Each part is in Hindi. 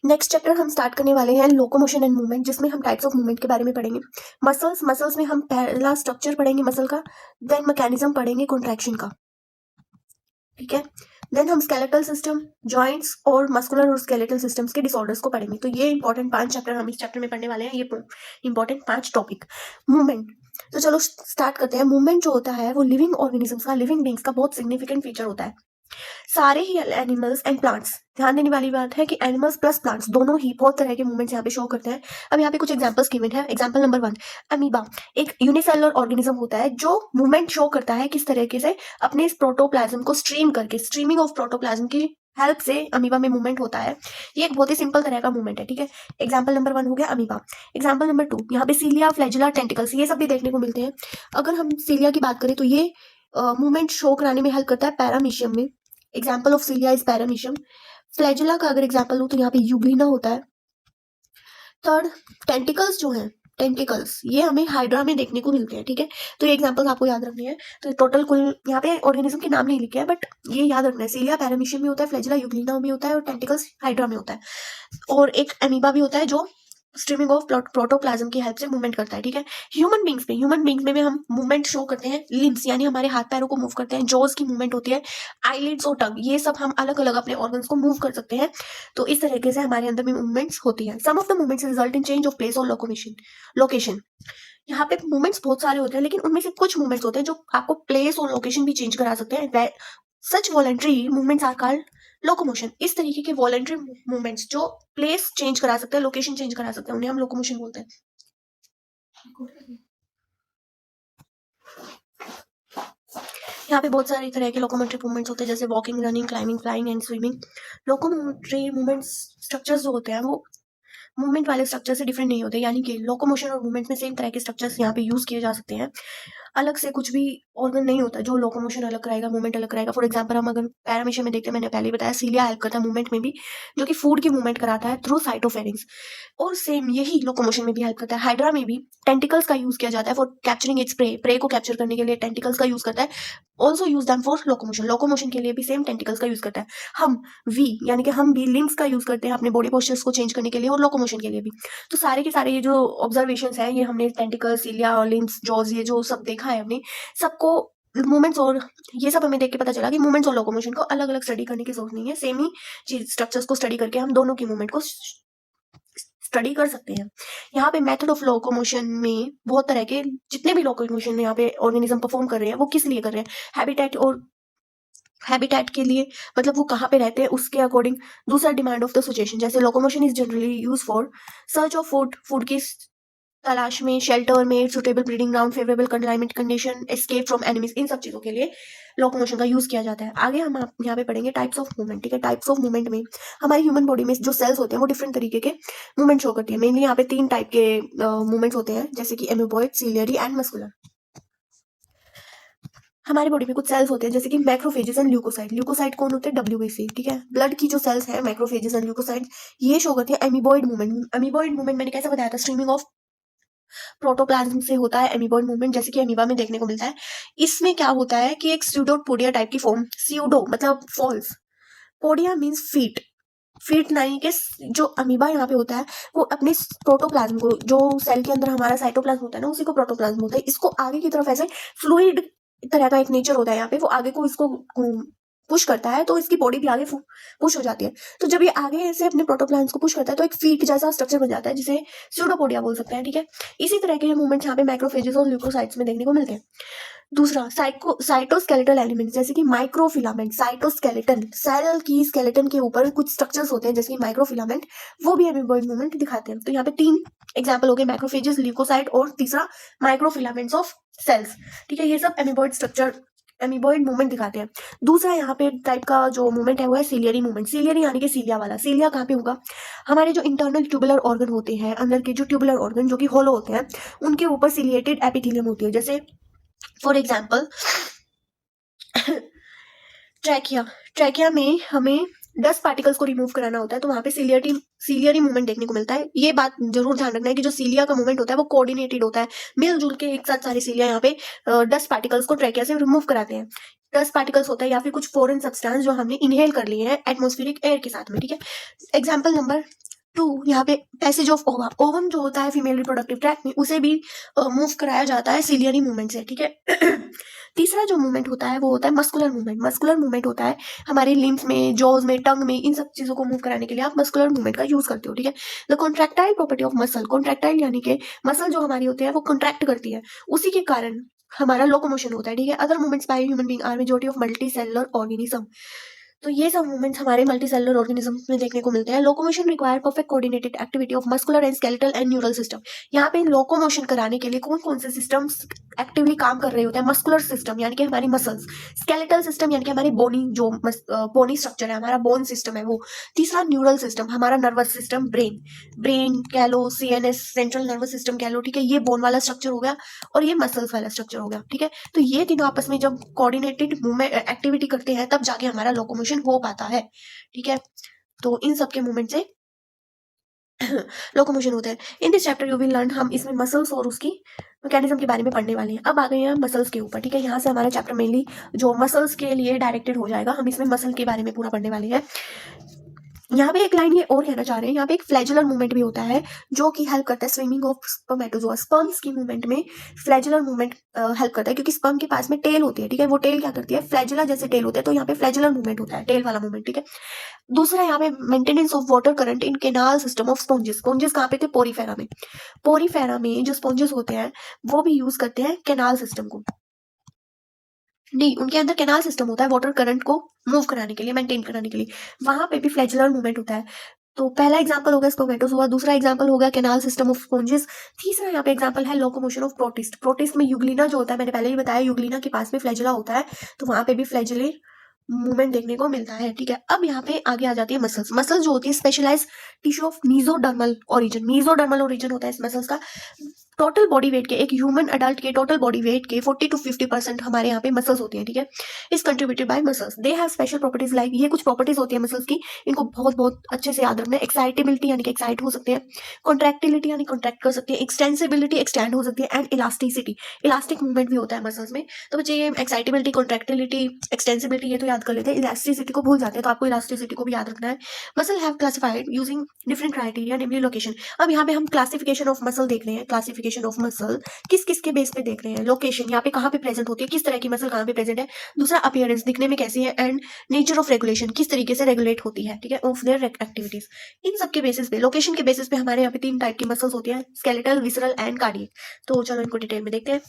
नेक्स्ट चैप्टर हम स्टार्ट करने वाले हैं लोकोमोशन एंड मूवमेंट, जिसमें हम टाइप्स ऑफ मूवमेंट के बारे में पढ़ेंगे। मसल्स में हम पहला स्ट्रक्चर पढ़ेंगे मसल का, देन मैकेनिज्म पढ़ेंगे कॉन्ट्रैक्शन का, ठीक है। देन हम स्केलेटल सिस्टम, जॉइंट्स और मस्कुलर और स्केलेटल सिस्टम्स के डिसऑर्डर्स को पढ़ेंगे। तो ये इंपॉर्टेंट 5 चैप्टर हम इस चैप्टर में पढ़ने वाले हैं, ये इंपॉर्टेंट 5 टॉपिक। मूवमेंट, तो चलो स्टार्ट करते हैं। मूवमेंट जो होता है वो लिविंग ऑर्गेनिजम्स का, लिविंग बींग्स का बहुत सिग्निफिकेंट फीचर होता है। सारे ही एनिमल्स एंड प्लांट्स, ध्यान देने वाली बात है कि एनिमल्स प्लस प्लांट्स दोनों ही बहुत तरह के मूवमेंट्स यहाँ पे शो करते हैं। अब यहाँ पे कुछ एग्जांपल्स गिवन है। एग्जांपल नंबर 1, अमीबा एक यूनिसेलुलर ऑर्गेनिज्म होता है जो मूवमेंट शो करता है किस तरीके से अपने इस प्रोटोप्लाज्म को स्ट्रीम करके, स्ट्रीमिंग ऑफ प्रोटोप्लाज्म की हेल्प से अमीबा में मूवमेंट होता है। ये एक बहुत ही सिंपल तरह का मूवमेंट है, ठीक है। एग्जाम्पल नंबर 1 हो गया अमीबा। एग्जाम्पल नंबर 2, यहाँ पे सीलिया, फ्लैजिला, टेंटिकल्स, ये सब भी देखने को मिलते हैं। अगर हम सीलिया की बात करें तो ये मूवमेंट शो कराने में हेल्प करता है पैरामीशियम में। Example of सीलिया is paramecium. Flagella का अगर एग्जाम्पल लूं तो यहाँ पे यूग्लिना होता है। थर्ड, टेंटिकल्स जो हैं, टेंटिकल्स ये हमें हाइड्रा में देखने को मिलते हैं, ठीक है। तो ये एग्जांपल्स आपको याद रखने हैं। तो टोटल कुल यहाँ पे ऑर्गेनिज्म के नाम नहीं लिखे हैं, बट ये याद रखना है, सीलिया पैरामीशियम में होता है, फ्लैजिला यूग्लिना में होता है और टेंटिकल्स हाइड्रा में होता है। और एक अमीबा भी होता है जो स्ट्रीमिंग ऑफ प्रोटोप्लाज्म की हेल्प से मूवमेंट करता है, ठीक है। ह्यूमन बींग्स में भी हम मूवमेंट शो करते हैं। लिम्स यानी हमारे हाथ पैरों को मूव करते हैं, जॉज की मूवमेंट होती है, आईलिड्स और टंग, ये सब हम अलग अलग अपने ऑर्गन्स को मूव कर सकते हैं। तो इस तरीके से हमारे अंदर भी मूवमेंट्स होती है। Some of the movements result in change of place और लोकेशन। यहाँ पे मूवमेंट्स बहुत सारे होते हैं, लेकिन उनमें से कुछ मूवमेंट्स होते हैं जो आपको प्लेस और लोकेशन भी चेंज करा सकते हैं। Such voluntary movements are called locomotion. इस तरीके के वॉलंटरी मूवमेंट्स जो प्लेस चेंज करा सकते हैं, लोकेशन चेंज करा सकते हैं, उन्हें हम लोकोमोशन बोलते हैं। यहाँ पे बहुत सारी तरह के लोकोमोटरी मूवमेंट्स होते हैं, जैसे walking, running, climbing, flying and swimming. Locomotory movements structures जो होते हैं वो मूवमेंट वाले स्ट्रक्चर से डिफरेंट नहीं होते, यानी कि लोकोमोशन और मूवमेंट में सेम तरह के स्ट्रक्चर्स यहाँ पे यूज किए जा सकते हैं। अलग से कुछ भी ऑर्गन नहीं होता जो लोकोमोशन अलग कराएगा, मूवमेंट अलग कराएगा। फॉर एग्जांपल हम अगर पैरामीशियम में देखते हैं, मैंने पहले ही बताया सीलिया हेल्प करता है मूवमेंट में भी, जो कि फूड की मूवमेंट कराता है थ्रू साइटोफेरिंग्स। और सेम यही लोकोमोशन में भी हेल्प करता है। हाइड्रा में भी टेंटिकल्स का यूज किया जाता है फॉर कैप्चरिंग इट्स प्रे को कैप्चर करने के लिए टेंटिकल्स का यूज करता है। Also use them for locomotion के लिए भी सेम टेंटिकल्स का यूज करता है। यानी कि हम भी लिम्स का यूज करते हैं अपने बॉडी पोस्चर्स को चेंज करने के लिए और लोकोमोशन के लिए भी। तो सारे के सारे ये जो ऑब्जर्वेशंस है, ये हमने टेंटिकल, सीलिया और लिम्स, जॉज, ये जो सब देखा है हमने, सबको मूवमेंट्स और ये सब हमें देख के पता चला कि मूवमेंट्स और लोकोमोशन को अलग अलग स्टडी करने की जरूरत नहीं है। सेम ही चीज स्ट्रक्चर्स को स्टडी करके हम दोनों की मूवमेंट को स्टडी कर सकते हैं। यहाँ पे मेथड ऑफ लोकोमोशन में बहुत तरह के जितने भी लोकोमोशन यहाँ पे ऑर्गेनिज्म परफॉर्म कर रहे हैं वो किस लिए कर रहे हैं, हैबिटेट के लिए, मतलब वो कहाँ पे रहते हैं उसके अकॉर्डिंग। दूसरा, डिमांड ऑफ द सिचुएशन, जैसे locomotion is generally use for search of food की तलाश में, शेल्टर में, suitable breeding ground, favourable climate condition, escape from enemies, इन सब चीजों के लिए लोकोमोशन का यूज किया जाता है। आगे हम यहाँ पे पढ़ेंगे टाइप्स ऑफ मूवमेंट, ठीक है। टाइप्स ऑफ मूवमेंट में हमारी ह्यूमन बॉडी में जो सेल्स होते हैं वो डिफरेंट तरीके के मूवमेंट शो करती है। मेनली यहाँ पे 3 टाइप के मूवमेंट्स होते हैं, जैसे कि एमोबॉइड, सीलियरी एंड मस्कुलर। हमारी बॉडी में कुछ सेल्स होते हैं जैसे कि मैक्रोफेजेस एंड ल्यूकोसाइट। ल्यूकोसाइट कौन होते हैं? WBC, ठीक है। ब्लड की जो सेल्स हैं, मैक्रोफेजेस एंड ल्यूकोसाइट, ये शो करती है एमीबॉइड मूवमेंट। एमीबॉइड मूवमेंट मैंने कैसे बताया था, स्ट्रीमिंग ऑफ प्रोटोप्लाज्म से होता है एमीबॉइड मूवमेंट, जैसे कि अमीबा में देखने को मिलता है। इसमें क्या होता है कि एक स्यूडोपोडिया टाइप की फॉर्म, स्यूडो मतलब फॉल्स, पोडिया मीन्स फीट नहीं के, जो अमीबा यहाँ पे होता है वो अपने प्रोटोप्लाज्म को, जो सेल के अंदर हमारा साइटोप्लाज्म होता है ना, उसी को प्रोटोप्लाज्म होता है, इसको आगे की तरफ ऐसे फ्लूइड तरह का एक नेचर होता है यहाँ पे, वो आगे को इसको पुश करता है, तो इसकी बॉडी भी आगे पुश हो जाती है। तो जब ये आगे से अपने प्रोटोप्लाज्म को पुश करता है तो एक फीट जैसा स्ट्रक्चर बन जाता है, जिसे स्यूडोपोडिया बोल सकते हैं, ठीक है। इसी तरह के मूवमेंट्स यहाँ पे मैक्रोफेजेस और ल्यूकोसाइट्स में देखने को मिलते हैं। दूसरा, साइटोस्केलेटल एलिमेंट, जैसे कि माइक्रोफिलामेंट। साइटोस्केलेटन, सेल की स्केलेटन के ऊपर कुछ स्ट्रक्चर्स होते हैं जैसे कि माइक्रोफिलामेंट, वो भी एमीबॉइड मूवमेंट दिखाते हैं। तो यहाँ पे 3 एग्जांपल हो गए, मैक्रोफेजेस, ल्यूकोसाइट और तीसरा माइक्रोफिलामेंट्स ऑफ सेल्स, ठीक है। ये सब एमीबॉइड मूवमेंट दिखाते हैं। दूसरा यहाँ पे टाइप का जो मूवमेंट है वो है सीलियरी मूवमेंट। सीलियरी यानी कि सीलिया वाला। सीलिया कहाँ पे होगा? हमारे जो इंटरनल ट्यूबुलर ऑर्गन होते हैं, अंदर के जो ट्यूबुलर ऑर्गन जो कि होलो होते हैं, उनके ऊपर सिलिएटेड एपिथेलियम होती है। जैसे फॉर एग्जाम्पल ट्रैकिया में हमें डस्ट पार्टिकल्स को रिमूव कराना होता है, तो वहां पे सीलियरी मूवमेंट देखने को मिलता है। ये बात जरूर ध्यान रखना है कि जो सीलिया का मूवमेंट होता है वो कोऑर्डिनेटेड होता है, मिलजुल के एक साथ सारे सीलिया यहाँ पे डस्ट पार्टिकल्स को ट्रैकिया से रिमूव कराते हैं। डस्ट पार्टिकल्स होता है या फिर कुछ फॉरेन सब्सटेंस जो हमने इनहेल कर लिए हैं एटमॉस्फेरिक एयर के साथ में, ठीक है। एग्जाम्पल नंबर टू यहाँ पे पैसेज ऑफ ओवम, ओवम जो होता है फीमेल रिप्रोडक्टिव ट्रैक्ट में, उसे भी मूव कराया जाता है सिलियरी मूवमेंट से, ठीक है। तीसरा जो मूवमेंट होता है वो होता है मस्कुलर मूवमेंट। मस्कुलर मूवमेंट होता है हमारे लिम्स में, जॉज में, टंग में, इन सब चीजों को मूव कराने के लिए आप मस्कुलर मूवमेंट का यूज करते हो, ठीक है। The contractile property of muscle, contractile यानी कि मसल जो हमारी होती है वो कॉन्ट्रैक्ट करती है, उसी के कारण हमारा लोकोमोशन होता है, ठीक है। Other movements by human being are majority of multicellular organism, तो ये सब मूवमेंट्स हमारे मल्टीसेलुलर ऑर्गेनिज्म में देखने को मिलते हैं। Locomotion require perfect coordinated activity of muscular and skeletal and neural system. यहाँ पे लोकोमोशन कराने के लिए कौन कौन से सिस्टम्स एक्टिवली काम कर रहे होते हैं? मस्कुलर सिस्टम यानी कि हमारी मसल्स, स्केलेटल सिस्टम यानी कि हमारी बोनी, जो बोनी स्ट्रक्चर है, हमारा बोन सिस्टम है वो। तीसरा न्यूरल सिस्टम, हमारा नर्वस सिस्टम, ब्रेन, ब्रेन कह लो, सीएनएस, सेंट्रल नर्वस सिस्टम कह लो, ठीक है। ये बोन वाला स्ट्रक्चर हो गया और ये मसल्स वाला स्ट्रक्चर हो गया, ठीक है। तो ये तीनों आपस में जब कोऑर्डिनेटेड मूवमेंट एक्टिविटी करते हैं तब जाके हमारा लोकोमोशन हो पाता है, ठीक है। तो इन सब के मूवमेंट से लोकोमोशन होता है। In this chapter you will learn, हम इसमें मसल्स और उसकी मैकेनिज्म के बारे में पढ़ने वाले हैं। अब आ गए हैं मसल्स के ऊपर, ठीक है। यहाँ से हमारा चैप्टर मेनली जो मसल्स के लिए डायरेक्टेड हो जाएगा, हम इसमें मसल के बारे में पूरा पढ़ने वाले हैं। यहाँ पे एक लाइन ये और कहना चाह रहे हैं, यहाँ पे एक फ्लैजुलर मूवमेंट भी होता है जो कि हेल्प करता है स्विमिंग ऑफ स्पर्मेटोजोआ, स्पर्म्स की मूवमेंट में फ्लैजुलर मूवमेंट हेल्प करता है, क्योंकि स्पर्म के पास में टेल होती है, ठीक है। वो टेल क्या करती है? फ्लैजुला जैसे टेल होते हैं, तो यहाँ पे फ्लैजुलर मूवमेंट होता है, टेल वाला मूवमेंट, ठीक है। दूसरा यहाँ पे maintenance of water current in canal system of sponges. Sponges कहाँ पे थे? पोरीफेरा में। पोरीफेरा में जो स्पॉन्जेस होते हैं वो भी यूज करते हैं केनाल सिस्टम को, नहीं, उनके अंदर कैनाल सिस्टम होता है वाटर करंट को मूव कराने के लिए, मेंटेन कराने के लिए। वहां पे भी फ्लैजुलर मूवमेंट होता है। तो पहला एग्जांपल हो गया स्पर्मेटोजोआ, दूसरा एग्जांपल हो गया कैनाल सिस्टम ऑफ स्पॉन्जेस, तीसरा यहाँ पे एग्जांपल है लोकोमोशन ऑफ प्रोटिस्ट। प्रोटिस्ट में यूग्लिना जो होता है, मैंने पहले ही बताया, यूग्लिना के पास में फ्लैजुला होता है, तो वहां पे भी फ्लैजुलर मूवमेंट देखने को मिलता है, ठीक है। अब यहाँ पे आगे आ जाती है मसल्स। मसल्स जो होती है specialise tissue of mesodermal origin, mesodermal origin होता है इस मसल्स का। टोटल बॉडी वेट के, एक ह्यूमन अडल्ट के टोटल बॉडी वेट के 40 to 50% हमारे यहाँ पे मसल्स होती है, ठीक है। Is contributed bye muscles, they have special properties like, ये कुछ प्रॉपर्टीज होती है मसल्स की, इनको बहुत बहुत अच्छे से याद रखना है। एक्साइटेबिलिटी यानी कि एक्साइट हो सकते हैं, कॉन्ट्रैक्टिलिटी यानी कॉन्ट्रैक्ट कर सकते हैं, एक्सटेंसिबिलिटी एक्सटेंड हो सकती है, एंड इलास्टिसिटी, इलास्टिक मूवमेंट भी होता है मसल्स में। तो बच्चे ये एक्साइटेबिलिटी, कॉन्ट्रैक्टिलिटी, एक्सटेंसिबिलिटी ये तो याद कर लेते हैं, इलास्टिसिटी को भूल जाते हैं, तो आपको इलास्टिसिटी को भी याद रखना है। Muscle have classified using different criteria, namely location. अब यहाँ पे हम क्लासिफिकेशन ऑफ मसल देख रहे हैं, क्लासिफिकेशन ऑफ मसल किस किस के बेस पे देख रहे हैं? लोकेशन, यहाँ पे कहाँ पे प्रेजेंट होती है, किस तरह की मसल कहाँ पे प्रेजेंट है। दूसरा अपीयरेंस, दिखने में कैसी है, एंड नेचर ऑफ रेगुलेशन, किस तरीके से रेगुलेट होती है, ठीक है, ऑफ देयर एक्टिविटीज। इन सब के बेसिस पे, लोकेशन के बेसिस पे हमारे यहाँ पे 3 टाइप की मसल्स होती है, स्केलेटल, विसरल एंड कार्डियक। तो चलो इनको डिटेल में देखते हैं।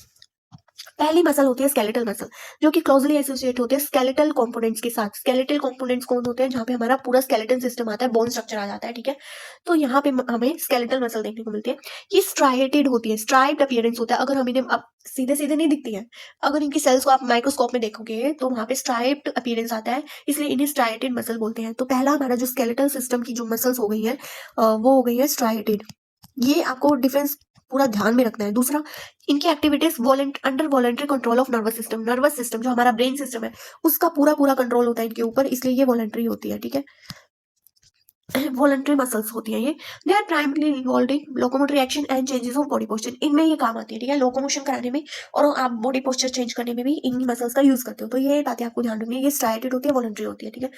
पहली मसल होती है स्केलेटल मसल, जो कि क्लोजली एसोसिएट होती है स्केलेटल कंपोनेंट्स के साथ। स्केलेटल कंपोनेंट्स कौन होते हैं? जहाँ पे हमारा पूरा स्केलेटन सिस्टम आता है, बोन स्ट्रक्चर आ जाता है, ठीक है। तो यहाँ पे हमें स्केलेटल मसल देखने को मिलती है। ये स्ट्राइएटेड होती है, स्ट्राइप्ड अपीयरेंस होता है। अगर हम इन्हें अब सीधे सीधे नहीं दिखती है, अगर इनकी सेल्स को आप माइक्रोस्कोप में देखोगे तो वहाँ पे स्ट्राइप्ड अपीयरेंस आता है, इसलिए इन्हें स्ट्राइएटेड मसल बोलते हैं। तो पहला हमारा जो स्केलेटल सिस्टम की जो मसल्स हो गई है वो हो गई है स्ट्राइएटेड, ये आपको डिफरेंस पूरा ध्यान में रखना है। दूसरा, इनकी activities under voluntary control of nervous system, nervous system जो हमारा ब्रेन सिस्टम है उसका पूरा पूरा कंट्रोल होता है इनके ऊपर, इसलिए ये वॉलंटरी होती है, ठीक है। वॉलंटरी मसल्स होती है ये। They are primarily involve in locomotory action and changes of body posture, इनमें ये काम आती है, ठीक है, लोकोमोशन कराने में और आप बॉडी पोस्चर चेंज करने में भी इन मसल्स का यूज करते हो। तो ये बातें आपको ध्यान रखनी है, ये स्ट्राइएटेड होती है, वॉलंटरी होती है, ठीक है।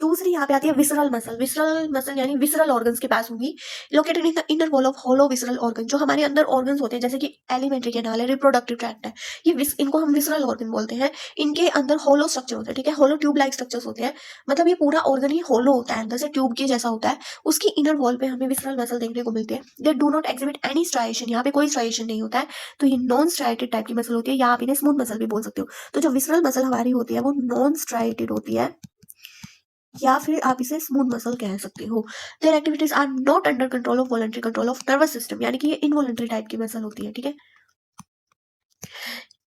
दूसरी यहाँ पे आती है विसरल मसल। विसरल मसल यानी विसरल ऑर्गन्स के पास होगी, located in the inner wall of hollow visceral organ, जो हमारे अंदर ऑर्गन्स होते हैं जैसे कि एलिमेंट्री कैनाल है, रिप्रोडक्टिव ट्रैक्ट है, ये इनको हम विसरल ऑर्गन बोलते हैं। इनके अंदर होलो स्ट्रक्चर होता है, ठीक है, होलो ट्यूब लाइक स्ट्रक्चर्स होते हैं, मतलब ये पूरा ऑर्गन ही होलो होता है, अंदर से ट्यूब के जैसा होता है। उसकी इनर वॉल पे हमें विसरल मसल देखने को मिलते हैं। They do not exhibit any striation, यहाँ पे कोई स्ट्राइएशन नहीं होता है, तो ये नॉन स्ट्राइएटेड टाइप की मसल होती है, या आप इन्हें स्मूथ मसल भी बोल सकते हो। तो जो विसरल मसल हमारी होती है वो नॉन स्ट्राइएटेड होती है, या फिर आप इसे स्मूथ मसल कह सकते हो। Their activities are not under control of voluntary control of nervous system, यानी कि ये इनवॉलंटरी टाइप की मसल होती है, ठीक है।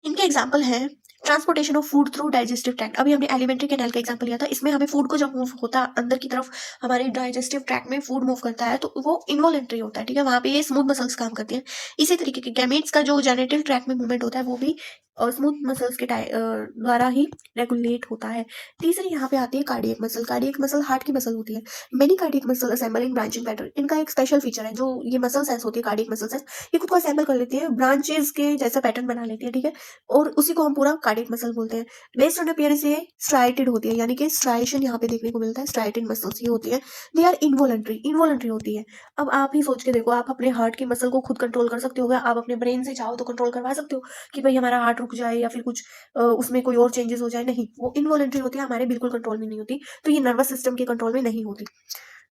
इनके एग्जाम्पल है transportation of food through digestive tract. अभी हमने एलिमेंट्री कैनाल का एग्जांपल लिया था, इसमें हमें फूड को जब मूव होता है अंदर की तरफ, हमारे डाइजेस्टिव ट्रैक्ट में फूड मूव करता है तो वो इनवॉलंटरी होता है, ठीक है, वहां पे ये स्मूथ मसल्स काम करती हैं। इसी तरीके के गैमेट्स का जो जेनेटिव ट्रैक्ट में मूवमेंट होता है वो भी स्मूथ मसल्स के द्वारा ही रेगुलेट होता है। तीसरी यहाँ पे आती है cardiac muscle. Cardiac muscle heart की मसल होती है। मेनी कार्डियक मसल असेंबल इन ब्रांचिंग पैटर्न, इनका एक स्पेशल फीचर है, जो ये मसल सेंस होती है कार्डियक मसल सेंस, ये खुद को असेंबल कर लेती है, ब्रांचेस के जैसा पैटर्न बना लेती है, ठीक है, और उसी को हम पूरा कार्डियक मसल बोलते हैं। बेस्ड ऑन अपीयरेंस ये स्ट्राइटेड होती है, यानी कि स्ट्राइएशन यहाँ पे देखने को मिलता है। स्ट्राइटेड मसल्स ये होती है, दे आर इनवॉलंटरी होती है। अब आप ही सोच के देखो, आप अपने हार्ट की मसल को खुद कंट्रोल कर सकते हो क्या? आप अपने ब्रेन से चाहो तो कंट्रोल करवा सकते हो कि भाई हमारा हार्ट रुक जाए या फिर कुछ उसमें कोई और चेंजेस हो जाए? नहीं, वो इनवॉलंटरी होती है, हमारे बिल्कुल कंट्रोल में नहीं होती। तो ये नर्वस सिस्टम के कंट्रोल में नहीं होती।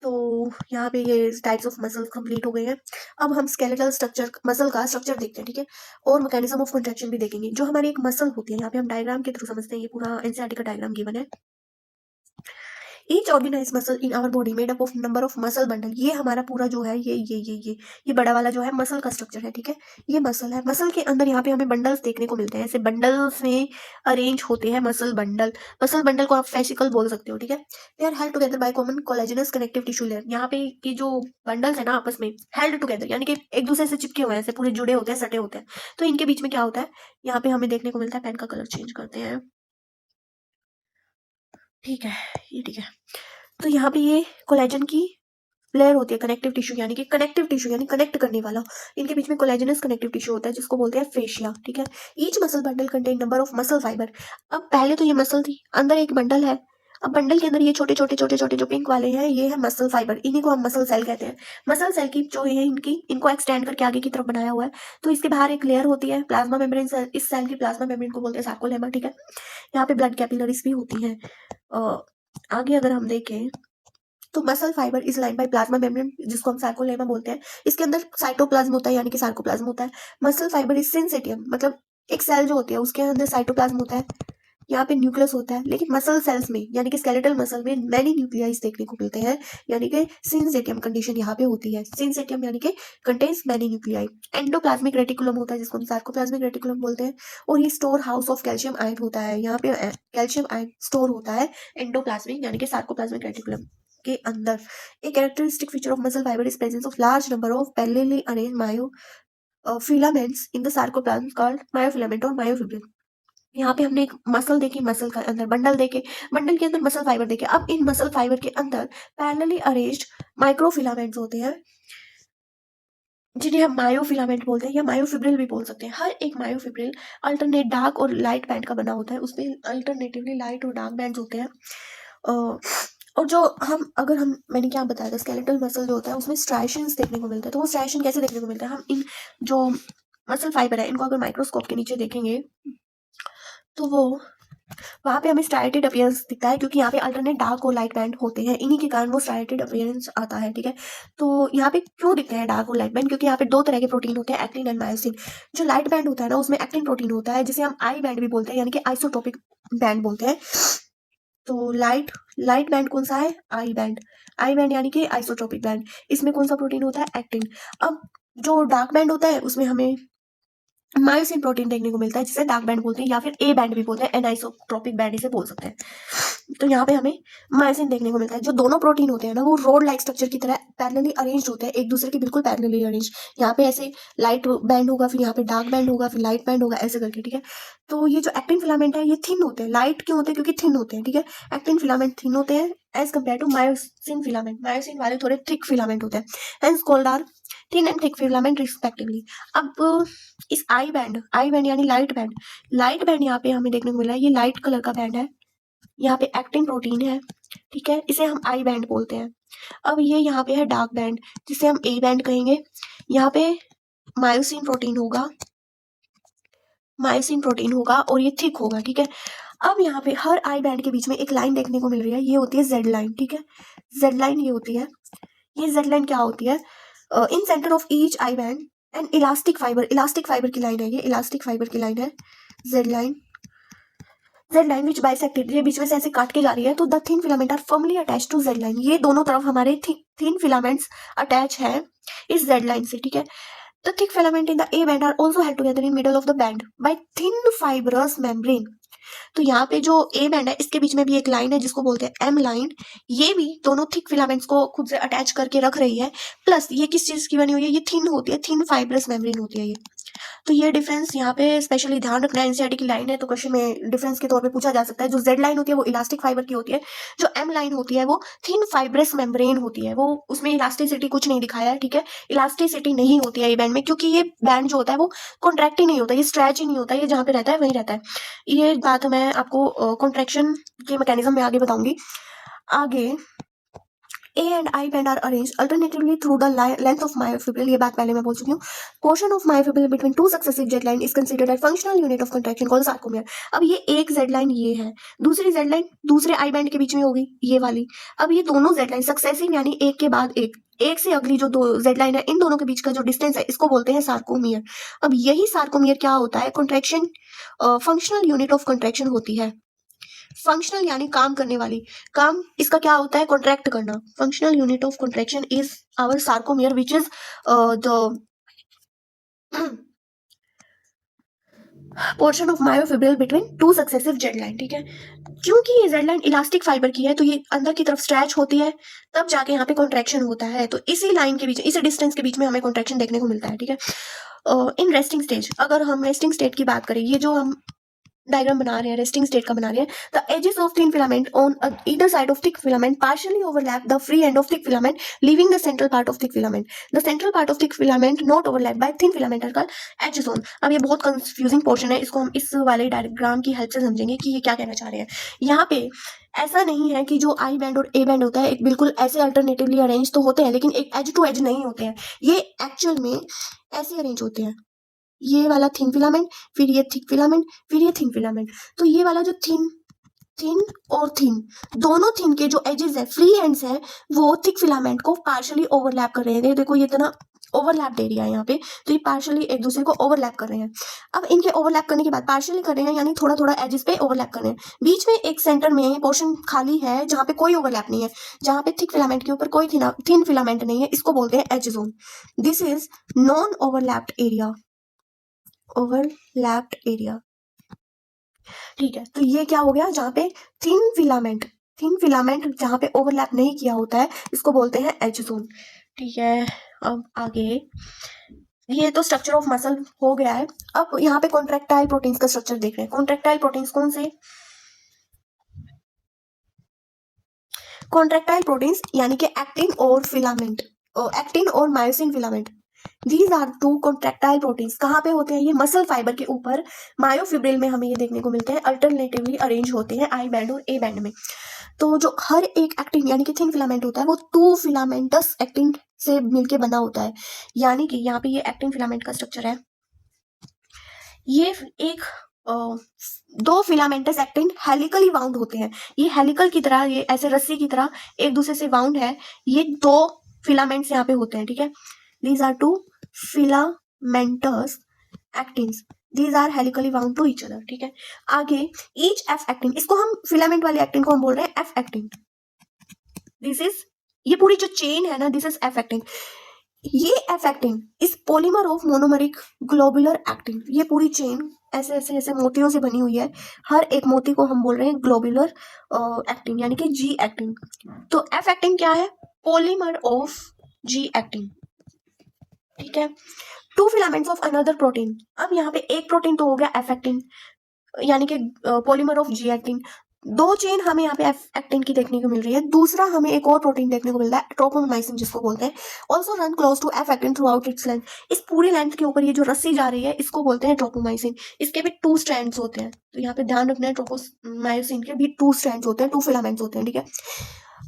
तो यहाँ पे ये टाइप्स ऑफ मसल कंप्लीट हो गए हैं। अब हम स्केलेटल स्ट्रक्चर, मसल का स्ट्रक्चर देखते हैं, ठीक है, और मैकेनिज्म ऑफ कंट्रैक्शन भी देखेंगे। जो हमारी एक मसल होती है, यहाँ पे हम डायग्राम के थ्रू समझते हैं, ये पूरा एनसीईआरटी का डायग्राम गिवन है। Each organise muscle in our body made up of number of muscle bundle. ये हमारा पूरा जो है ये बड़ा वाला जो है मसल का स्ट्रक्चर है, ठीक है, ये मसल है। मसल के अंदर यहाँ पे हमें बंडल्स देखने को मिलते हैं, ऐसे बंडल्स में अरेंज होते हैं मसल बंडल। मसल बंडल को आप फेसिकल बोल सकते हो, ठीक है। They are held together by common collagenous connective tissue layer. यहाँ पे की जो बंडल्स है ना आपस में हेल्ड टुगेदर, यानी कि एक दूसरे से चिपके हुए हैं, ऐसे पूरे जुड़े होते हैं, सटे होते हैं। तो इनके बीच में क्या होता है, यहाँ पे हमें देखने को मिलता है, पेन का कलर चेंज करते हैं, ठीक है, ये ठीक है। तो यहाँ पे ये कोलेजन की लेयर होती है, कनेक्टिव टिश्यू, यानी कि कनेक्टिव टिश्यू यानी कनेक्ट करने वाला। इनके बीच में कोलेजनस कनेक्टिव टिश्यू होता है जिसको बोलते हैं फेशिया, ठीक है। Each muscle bundle contain number of muscle fibre. अब पहले तो ये मसल थी, अंदर एक बंडल है। अब बंडल के अंदर ये छोटे छोटे जो पिंक वाले हैं, ये है मसल फाइबर, इन्हीं को हम मसल सेल कहते हैं। मसल सेल की जो है इनको एक्सटेंड करके आगे की तरफ बनाया हुआ है। तो इसके बाहर एक लेयर होती है प्लाज्मा मेम्ब्रेन सेल, इस सेल की प्लाज्मा मेम्ब्रेन को बोलते हैं सार्कोलेमा, ठीक है। यहाँ पे ब्लड कैपिलरीज भी होती हैं। आगे अगर हम देखें तो muscle fibre is line by plasma membrane, जिसको हम सार्कोलेमा बोलते हैं। इसके अंदर साइटोप्लाज्म होता है, यानी कि सार्कोप्लाज्म होता है। मसल फाइबर इज सिंसिटियम, मतलब एक सेल जो होती है उसके अंदर साइटोप्लाज्म होता है, यहाँ पे न्यूक्लियस होता है। लेकिन मसल सेल्स में, यानी कि स्केलेटल मसल में मैनी न्यूक्लियाइज देखने को मिलते हैं, यानी कि सिंसिटियम कंडीशन यहाँ पे होती है। सिंसिटियम यानी कि contains many nuclei. Endoplasmic reticulum होता है जिसको हम सार्कोप्लाज्मिक रेटिकुलम बोलते हैं। और ये store house of calcium ion होता है, यहाँ पे कैल्शियम आयन स्टोर होता है एंडोप्लाज्मिक यानी कि सार्कोप्लाज्मिक रेटिकुलम के अंदर। एक characteristic feature of muscle fibre is presence of large number of parallelly arranged myo filaments in the sarcoplasm called myofilament और मायोफिब्रिल। यहाँ पे हमने एक मसल देखी, मसल के अंदर बंडल देखे, बंडल के अंदर मसल फाइबर देखे। अब इन मसल फाइबर के अंदर पैरेलली अरेंज्ड माइक्रोफिलामेंट्स होते हैं, जिन्हें हम मायोफिलामेंट बोलते हैं या मायोफिब्रिल भी बोल सकते हैं। हर एक मायोफिब्रिल अल्टरनेट डार्क और लाइट बैंड का बना होता है, उसमें अल्टरनेटिवली लाइट और डार्क बैंड्स होते हैं। और जो अगर हम मैंने क्या बताया था, स्केलेटल मसल जो होता है उसमें स्ट्राइएशंस देखने को मिलते हैं। तो वो स्ट्राइएशन कैसे देखने को मिलता है, हम इन जो मसल फाइबर है इनको अगर माइक्रोस्कोप के नीचे देखेंगे तो वो वहाँ पे हमें स्ट्राइटेड अपीयरेंस दिखता है, क्योंकि यहाँ पे अल्टरनेट डार्क और लाइट बैंड होते हैं, इन्हीं के कारण वो स्ट्राइटेड अपीयरेंस आता है, ठीक है। तो यहाँ पे क्यों दिखते हैं डार्क और लाइट बैंड, क्योंकि यहाँ पे दो तरह के प्रोटीन होते हैं, एक्टिन एंड मायोसिन। जो लाइट बैंड होता है ना उसमें एक्टिन प्रोटीन होता है, जिसे हम आई बैंड भी बोलते हैं, यानी कि आइसोटोपिक बैंड बोलते हैं। तो लाइट बैंड कौन सा है, आई बैंड यानी कि आइसोट्रोपिक बैंड। इसमें कौन सा प्रोटीन होता है, एक्टिन। अब जो डार्क बैंड होता है उसमें हमें मायोसिन प्रोटीन देखने को मिलता है, जिसे डार्क बैंड बोलते हैं या फिर ए बैंड भी बोलते हैं, एनाइसोट्रोपिक बैंड इसे बोल सकते हैं। तो यहाँ पे हमें मायोसिन देखने को मिलता है। जो दोनों प्रोटीन होते हैं ना वो रोड लाइक स्ट्रक्चर की तरह पैरेलली अरेंज्ड होते हैं, एक दूसरे के बिल्कुल पैरेलली अरेंज। यहाँ पे ऐसे लाइट बैंड होगा, फिर यहाँ पे डार्क बैंड होगा, फिर लाइट बैंड होगा, ऐसे करके, ठीक है। तो ये जो एक्टिन फिलामेंट है ये थिन होते हैं। लाइट क्यों होते हैं, क्योंकि थिन होते हैं, ठीक है। एक्टिन फिलामेंट थिन होते हैं as compare to myosin filament. Myosin वाले थोड़े थिक फिलामेंट होते हैं, hence called are thin and thick filament respectively. अब इस आई बैंड यानी लाइट बैंड यहाँ पे हमें देखने को मिला है, ये लाइट कलर का बैंड है, यहाँ पे एक्टिन प्रोटीन है, ठीक है, इसे हम आई बैंड बोलते हैं। अब ये यहाँ पे है डार्क बैंड, जिसे हम ए बैंड कहेंगे। यहाँ पे मायोसिन प्रोटीन होगा और ये थिक होगा, ठीक है। अब यहाँ पे हर आई बैंड के बीच में एक लाइन देखने को मिल रही है, ये होती है जेड लाइन, ठीक है। जेड लाइन ये होती है, ये जेड लाइन क्या होती है, in centre of each I band and elastic fibre की लाइन है, ये इलास्टिक फाइबर की लाइन है जेड लाइन विच बाइसेक्टेड, ये बीच में से ऐसे काट के जा रही है। तो the thin filament are firmly attach to Z line, ये दोनों तरफ हमारे थिन फिलामेंट्स अटैच है इस जेड लाइन से, ठीक है। The thick filament in the A band are also held together in middle of the band by thin fibrous membrane. तो यहाँ पे जो ए बैंड है इसके बीच में भी एक लाइन है जिसको बोलते हैं एम लाइन, ये भी दोनों थिक फिलामेंट्स को खुद से अटैच करके रख रही है। प्लस ये किस चीज की बनी हुई है, ये थिन होती है, थिन फाइब्रस मेम्ब्रेन होती है ये। तो ये डिफरेंस यहाँ पे स्पेशली ध्यान रखना है, एनसीईआरटी की लाइन है तो क्वेश्चन में डिफरेंस के तौर पे पूछा जा सकता है। जो जेड लाइन होती है वो इलास्टिक फाइबर की होती है, जो एम लाइन होती है वो थिन फाइब्रस मेम्ब्रेन होती है। वो उसमें इलास्टिसिटी कुछ नहीं दिखाया है, ठीक है, इलास्टिसिटी नहीं होती है ये बैंड में, क्योंकि ये बैंड जो होता है वो कॉन्ट्रैक्ट ही नहीं होता, ये स्ट्रेच ही नहीं होता, ये जहाँ पे रहता है वहीं रहता है। ये बात मैं आपको कॉन्ट्रैक्शन के मैकेनिज्म में आगे बताऊंगी। आगे A and I band are arranged alternatively through the length of myofibril, ये बात पहले मैं बोल चुकी हूँ। Portion of myofibril between two successive Z line is considered a functional unit of contraction called sarcomere। अब ये एक Z line ये है, दूसरी Z line दूसरे I band के बीच में होगी ये वाली। अब ये दोनों Z line सक्सेसिव यानी एक के बाद एक से अगली जो दो Z line है, इन दोनों के बीच का जो डिस्टेंस है इसको बोलते हैं सार्कोमियर। अब यही सार्कोमियर क्या होता है, contraction functional unit of contraction होती है। फंक्शनल यानी काम करने वाली, काम इसका क्या होता है, कॉन्ट्रैक्ट करना। Functional unit of contraction is our sarcomere which is the portion of myofibril between two successive Z line, ठीक है। क्योंकि ये जेड लाइन इलास्टिक फाइबर की है तो ये अंदर की तरफ स्ट्रेच होती है, तब जाके यहाँ पे कॉन्ट्रैक्शन होता है। तो इसी लाइन के बीच, इसी डिस्टेंस के बीच में हमें कॉन्ट्रैक्शन देखने को मिलता है, ठीक है। इन रेस्टिंग स्टेज, अगर हम रेस्टिंग स्टेट की बात करें, ये जो हम डायग्राम बना रहे हैं रेस्टिंग स्टेट का बना रहे हैं, the edges of thin filament on either side of thick filament partially overlap the free end of thick filament leaving the central part of thick filament. The central part of thick filament not overlap by thin filament are called H zone. अब ये बहुत कंफ्यूजिंग पोर्शन है, इसको हम इस वाले डायग्राम की हेल्प से समझेंगे कि ये क्या कहना चाह रहे हैं। यहाँ पे ऐसा नहीं है कि जो आई बैंड और ए बैंड होता है एक बिल्कुल ऐसे अल्टरनेटिवली अरेंज तो होते हैं, लेकिन एक एज टू एज नहीं होते हैं, ये एक्चुअल में ऐसे अरेंज होते हैं। ये वाला थिन फिलामेंट, फिर ये थिक फिलामेंट, फिर ये थिन फिलामेंट। तो ये वाला जो थिन और थिन, दोनों थिन के जो एजेस है, फ्री एंड्स है, वो थिक फिलामेंट को पार्शियली ओवरलैप कर रहे हैं। देखो ये इतना ओवरलैप एरिया है यहाँ पे, तो ये पार्शियली एक दूसरे को ओवरलैप कर रहे हैं। अब इनके ओवरलैप करने के बाद पार्शियली कर रहे हैं यानी थोड़ा थोड़ा एजेस पे ओवरलैप कर रहे हैं। बीच में एक सेंटर में पोर्शन खाली है जहाँ पे कोई ओवरलैप नहीं है, जहाँ पे थिक फिलामेंट के ऊपर कोई थिन फिलामेंट नहीं है, इसको बोलते हैं H zone. This is non overlapped area, overlapped area, ठीक है। तो ये क्या हो गया, जहां पे थिन फिलामेंट जहां पे ओवरलैप नहीं किया होता है इसको बोलते हैं एज जोन, ठीक है। अब आगे, ये तो स्ट्रक्चर ऑफ मसल हो गया है। अब यहाँ पे कॉन्ट्रैक्टाइल प्रोटीन्स का स्ट्रक्चर देख रहे हैं। कॉन्ट्रैक्टाइल प्रोटीन्स कौन से, कॉन्ट्रैक्टाइल प्रोटीन्स यानी कि एक्टिन और फिलामेंट, एक्टिन और myosin filament, these are two contractile proteins. कहाँ पे होते हैं ये, मसल फाइबर के ऊपर मायोफिब्रिल में हमें ये देखने को मिलते हैं, अल्टरनेटिवली अरेंज होते हैं आई बैंड और ए बैंड में। तो जो हर एक एक्टिन यानी कि थिन फिलामेंट होता है वो टू फिलामेंटस एक्टिन से मिलके बना होता है। यानी कि यहाँ पे ये एक्टिन फिलामेंट का स्ट्रक्चर है, ये एक दो फिलामेंटस एक्टिन हेलिकली वाउंड होते हैं। ये हेलिकल की तरह, ये ऐसे रस्सी की तरह एक दूसरे से वाउंड है। ये दो फिलामेंट्स यहाँ पे होते हैं, ठीक है। These are two filamentous actins. These are helically wound to each other, ठीक है। आगे each F actin, इसको हम फिलामेंट वाले एक्टिन को हम बोल रहे हैं F actin. This is, ये पूरी जो चेन है ना, this is F actin. ये F actin इस polymer of monomeric globular actin. ये पूरी चेन ऐसे ऐसे ऐसे मोतियों से बनी हुई है, हर एक मोती को हम बोल रहे हैं ग्लोबुलर एक्टिन यानी कि G एक्टिन। तो F एक्टिन क्या है, पॉलीमर ऑफ G एक्टिन, ठीक है। Two filaments of another protein, अब यहाँ पे एक प्रोटीन तो हो गया एफ एक्टिन यानी कि पॉलीमर ऑफ जी एक्टिन। दो चेन हमें यहाँ पे एफ एक्टिन की देखने को मिल रही है। दूसरा हमें एक और प्रोटीन देखने को मिल रहा है ट्रोपोमाइसिन जिसको बोलते हैं, also run close to F actin throughout its length. इस पूरी लेंथ के ऊपर ये जो रस्सी जा रही है इसको बोलते हैं ट्रोपोमाइसिन। इसके भी टू स्ट्रैंड्स होते हैं, तो यहाँ पे ध्यान रखना है, ट्रोपोमाइसिन के भी टू स्ट्रैंड्स होते हैं, टू फिलामेंट्स होते हैं, ठीक है।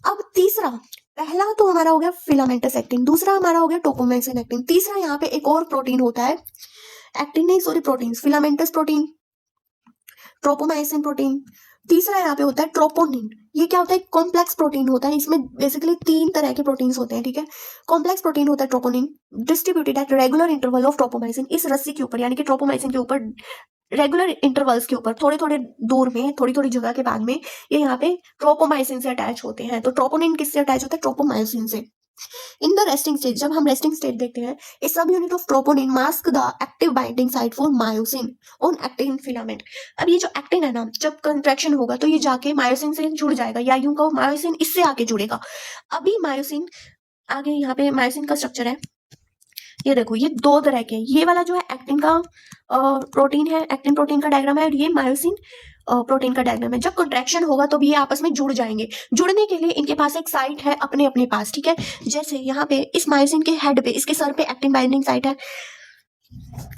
अब तीसरा, पहला तो हमारा हो गया फिलामेंटस एक्टिन, दूसरा हमारा हो गया टोपोमाइसिन एक्टिन, तीसरा यहाँ पे एक और प्रोटीन होता है, एक्टिन नहीं sorry protein, filamentous protein, ट्रोपोमाइसिन protein, तीसरा यहाँ पे होता है ट्रोपोनिन। ये क्या होता है, कॉम्प्लेक्स प्रोटीन होता है। इसमें बेसिकली तीन तरह के प्रोटीन्स होते हैं, ठीक है। कॉम्प्लेक्स प्रोटीन होता है troponin, distributed at regular interval of ट्रोपोमाइसिन। इस रस्सी के ऊपर यानी कि ट्रोपोमाइसिन के ऊपर रेगुलर इंटरवल्स के ऊपर थोड़े थोड़े दूर में, थोड़ी थोड़ी जगह के बाद में ये यहाँ पे ट्रोपोमाइसिन से अटैच होते हैं। तो ट्रोपोनिन किससे अटैच होता है, ट्रोपोमाइसिन से। इन द रेस्टिंग स्टेट, जब हम रेस्टिंग स्टेट देखते हैं, a subunit of troponin mask the active binding site for myosin on actin filament. अब ये जो एक्टिन है ना, जब कंट्रैक्शन होगा तो ये जाके मायोसिन से जुड़ जाएगा, या यूं कहो मायोसिन इससे आके जुड़ेगा। अभी मायोसिन, आगे यहाँ पे मायोसिन का स्ट्रक्चर है, ये देखो ये दो तरह के, ये वाला जो है एक्टिन का प्रोटीन है, एक्टिन प्रोटीन का डायग्राम है, और ये मायोसिन प्रोटीन का डायग्राम है। जब कंट्रैक्शन होगा तो भी ये आपस में जुड़ जाएंगे। जुड़ने के लिए इनके पास एक साइट है अपने अपने पास, ठीक है। जैसे यहाँ पे इस मायोसिन के हेड पे, इसके सर पे एक्टिन बाइंडिंग साइट है,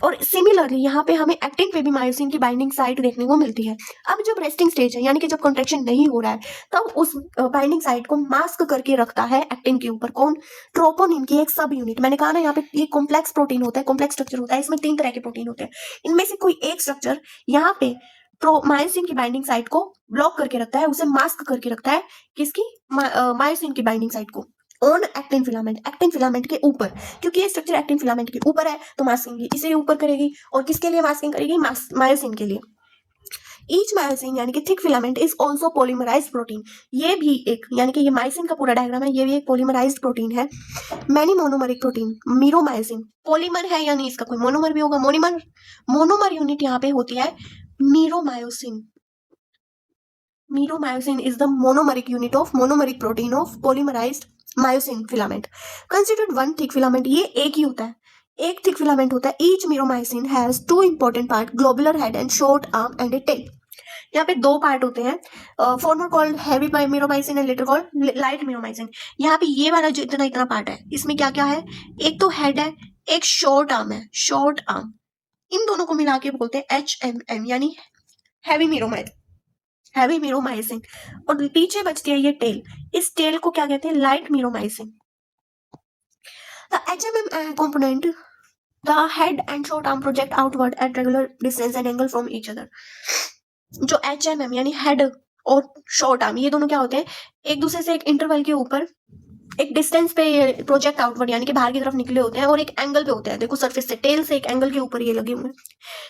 और सिमिलरली यहाँ पे हमें एक्टिन पे भी मायोसिन की बाइंडिंग साइट देखने को मिलती है। अब जब रेस्टिंग स्टेज है, यानी कि जब कॉन्ट्रेक्शन नहीं हो रहा है, तब उस बाइंडिंग साइट को मास्क करके रखता है एक्टिन के ऊपर कौन? ट्रोपोनिन की एक सब यूनिट। मैंने कहा ना यहाँ पे ये कॉम्प्लेक्स प्रोटीन होता है, कॉम्प्लेक्स स्ट्रक्चर होता है, इसमें 3 तरह के प्रोटीन होते हैं। इनमें से कोई एक स्ट्रक्चर यहाँ पे मायोसिन की बाइंडिंग साइट को ब्लॉक करके रखता है, उसे मास्क करके रखता है। किसकी? मायोसिन की बाइंडिंग साइट को ऑन एक्टिन फिलामेंट के ऊपर, क्योंकि ये स्ट्रक्चर एक्टिन फिलामेंट के ऊपर है तो मास्किंग इसे ऊपर करेगी। और किसके लिए मास्किंग करेगी? मायोसिन के लिए। ईच मायोसिन यानी कि thick filament is also polymerised protein. ये भी एक, यानी कि ये मायोसिन का पूरा डायग्राम है, ये भी एक पॉलीमराइज्ड प्रोटीन है। मैनी मोनोमरिक प्रोटीन मीरोमायोसिन, पॉलीमर है यानी इसका कोई मोनोमर भी होगा। मोनोमर यूनिट यहाँ पे होती है meromyosin. Meromyosin is the monomeric unit of monomeric protein of polymerized myosin filament. Considered one thick filament, ये एक ही होता है, एक थिक फिलामेंट होता है। Each myromycin has two important part, globular head and short arm and a tail. यहाँ पे 2 पार्ट होते हैं, former called heavy myromycin and later called light myromycin. यहाँ पे ये वाला जो इतना पार्ट है, इसमें क्या क्या है? एक तो हेड है, एक शॉर्ट आर्म है, शॉर्ट आर्म। इन दोनों को मिला के बोलते हैं HMM, यानी हैवी मीरोमाइसिन। और पीछे बचती है ये टेल, इस टेल को क्या कहते हैं? Light मीरोमाइसिन। The HMM component, the head and short arm project outward at regular distance and angle from each other. जो HMM यानी हेड और शॉर्ट आर्म, ये दोनों क्या होते हैं? एक दूसरे से एक इंटरवल के ऊपर एक डिस्टेंस पे प्रोजेक्ट आउटवर्ड यानी कि बाहर की तरफ निकले होते हैं, और एक एंगल पे होते हैं। देखो सरफेस से, टेल से एक एंगल के ऊपर ये लगे हुए हैं।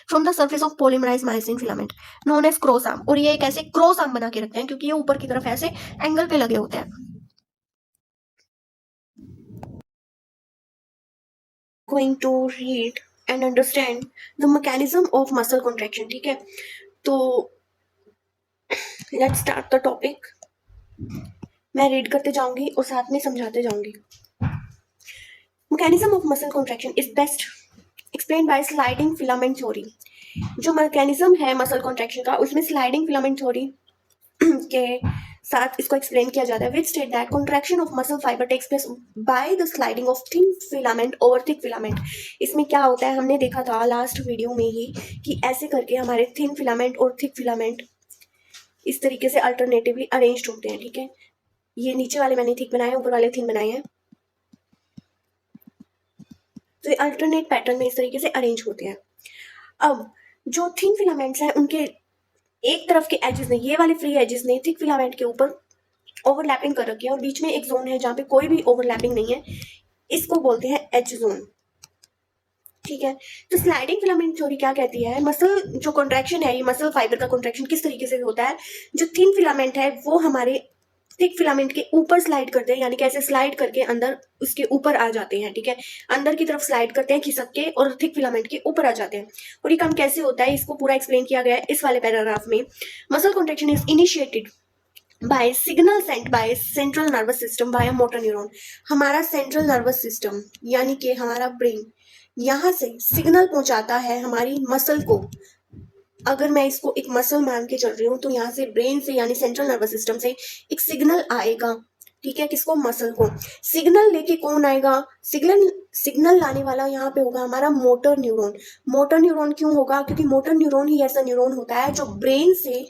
From the surface of polymerise myosin filament known as cross arm, और ये एक ऐसे क्रॉस आर्म बना के रखते हैं क्योंकि ये ऊपर की तरफ ऐसे एंगल पे लगे होते हैं। Going to read and understand the mechanism of muscle contraction, ठीक है। तो लेट्स स्टार्ट द टॉपिक। मैं रीड करते जाऊंगी और साथ में समझाते जाऊंगी। Mechanism of muscle contraction is best explain by sliding filament theory. जो मैकेनिज्म है मसल कॉन्ट्रैक्शन का, उसमें स्लाइडिंग फिलामेंट थ्योरी के साथ इसको एक्सप्लेन किया जाता है। Which state that contraction of muscle fibre takes place by the sliding of thin filament over thick filament. इसमें क्या होता है, हमने देखा था लास्ट वीडियो में ही कि ऐसे करके हमारे थिन फिलामेंट और थिक फिलामेंट इस तरीके से अल्टरनेटिवली अरेंज्ड होते हैं, ठीक है। ये नीचे वाले मैंने थिक बनाए, ऊपर वाले थिन बनाए हैं, तो ये अल्टरनेट पैटर्न में इस तरीके से अरेंज होते हैं। अब जो थिन फिलामेंट्स हैं उनके एक तरफ के एजेस ने, ये वाले फ्री एजेस ने थिक फिलामेंट के ऊपर ओवरलैपिंग कर रखी है, और बीच में एक जोन है जहाँ पे कोई भी ओवरलैपिंग नहीं है, इसको बोलते हैं एच जोन, ठीक है। तो स्लाइडिंग फिलामेंट थ्योरी क्या कहती है, मसल जो कॉन्ट्रैक्शन है, ये मसल फाइबर का कॉन्ट्रैक्शन किस तरीके से होता है। जो थिन फिलामेंट है वो हमारे थिक फिलामेंट के ऊपर स्लाइड करते हैं, यानी कि ऐसे स्लाइड करके अंदर उसके ऊपर आ जाते हैं, ठीक है। अंदर की तरफ स्लाइड करते हैं खिसक के, और थिक फिलामेंट के ऊपर आ जाते हैं। और ये काम कैसे होता है, इसको पूरा एक्सप्लेन किया गया है इस वाले पैराग्राफ में। Muscle contraction is initiated buy signal sent by central nervous system by motor neuron. हमारा सेंट्रल नर्वस सिस्टम यानी कि हमारा ब्रेन यहाँ से सिग्नल पहुंचाता है हमारी मसल को। अगर मैं इसको एक मसल मान के चल रही हूँ तो यहाँ से ब्रेन से यानी सेंट्रल नर्वस सिस्टम से एक आएगा, ठीक है। किसको? मसल को। सिग्नल लेके कौन आएगा? सिग्नल लाने वाला यहाँ पे होगा हमारा मोटर न्यूरॉन। मोटर न्यूरॉन क्यों होगा? क्योंकि मोटर न्यूरॉन ही ऐसा न्यूरॉन होता है जो ब्रेन से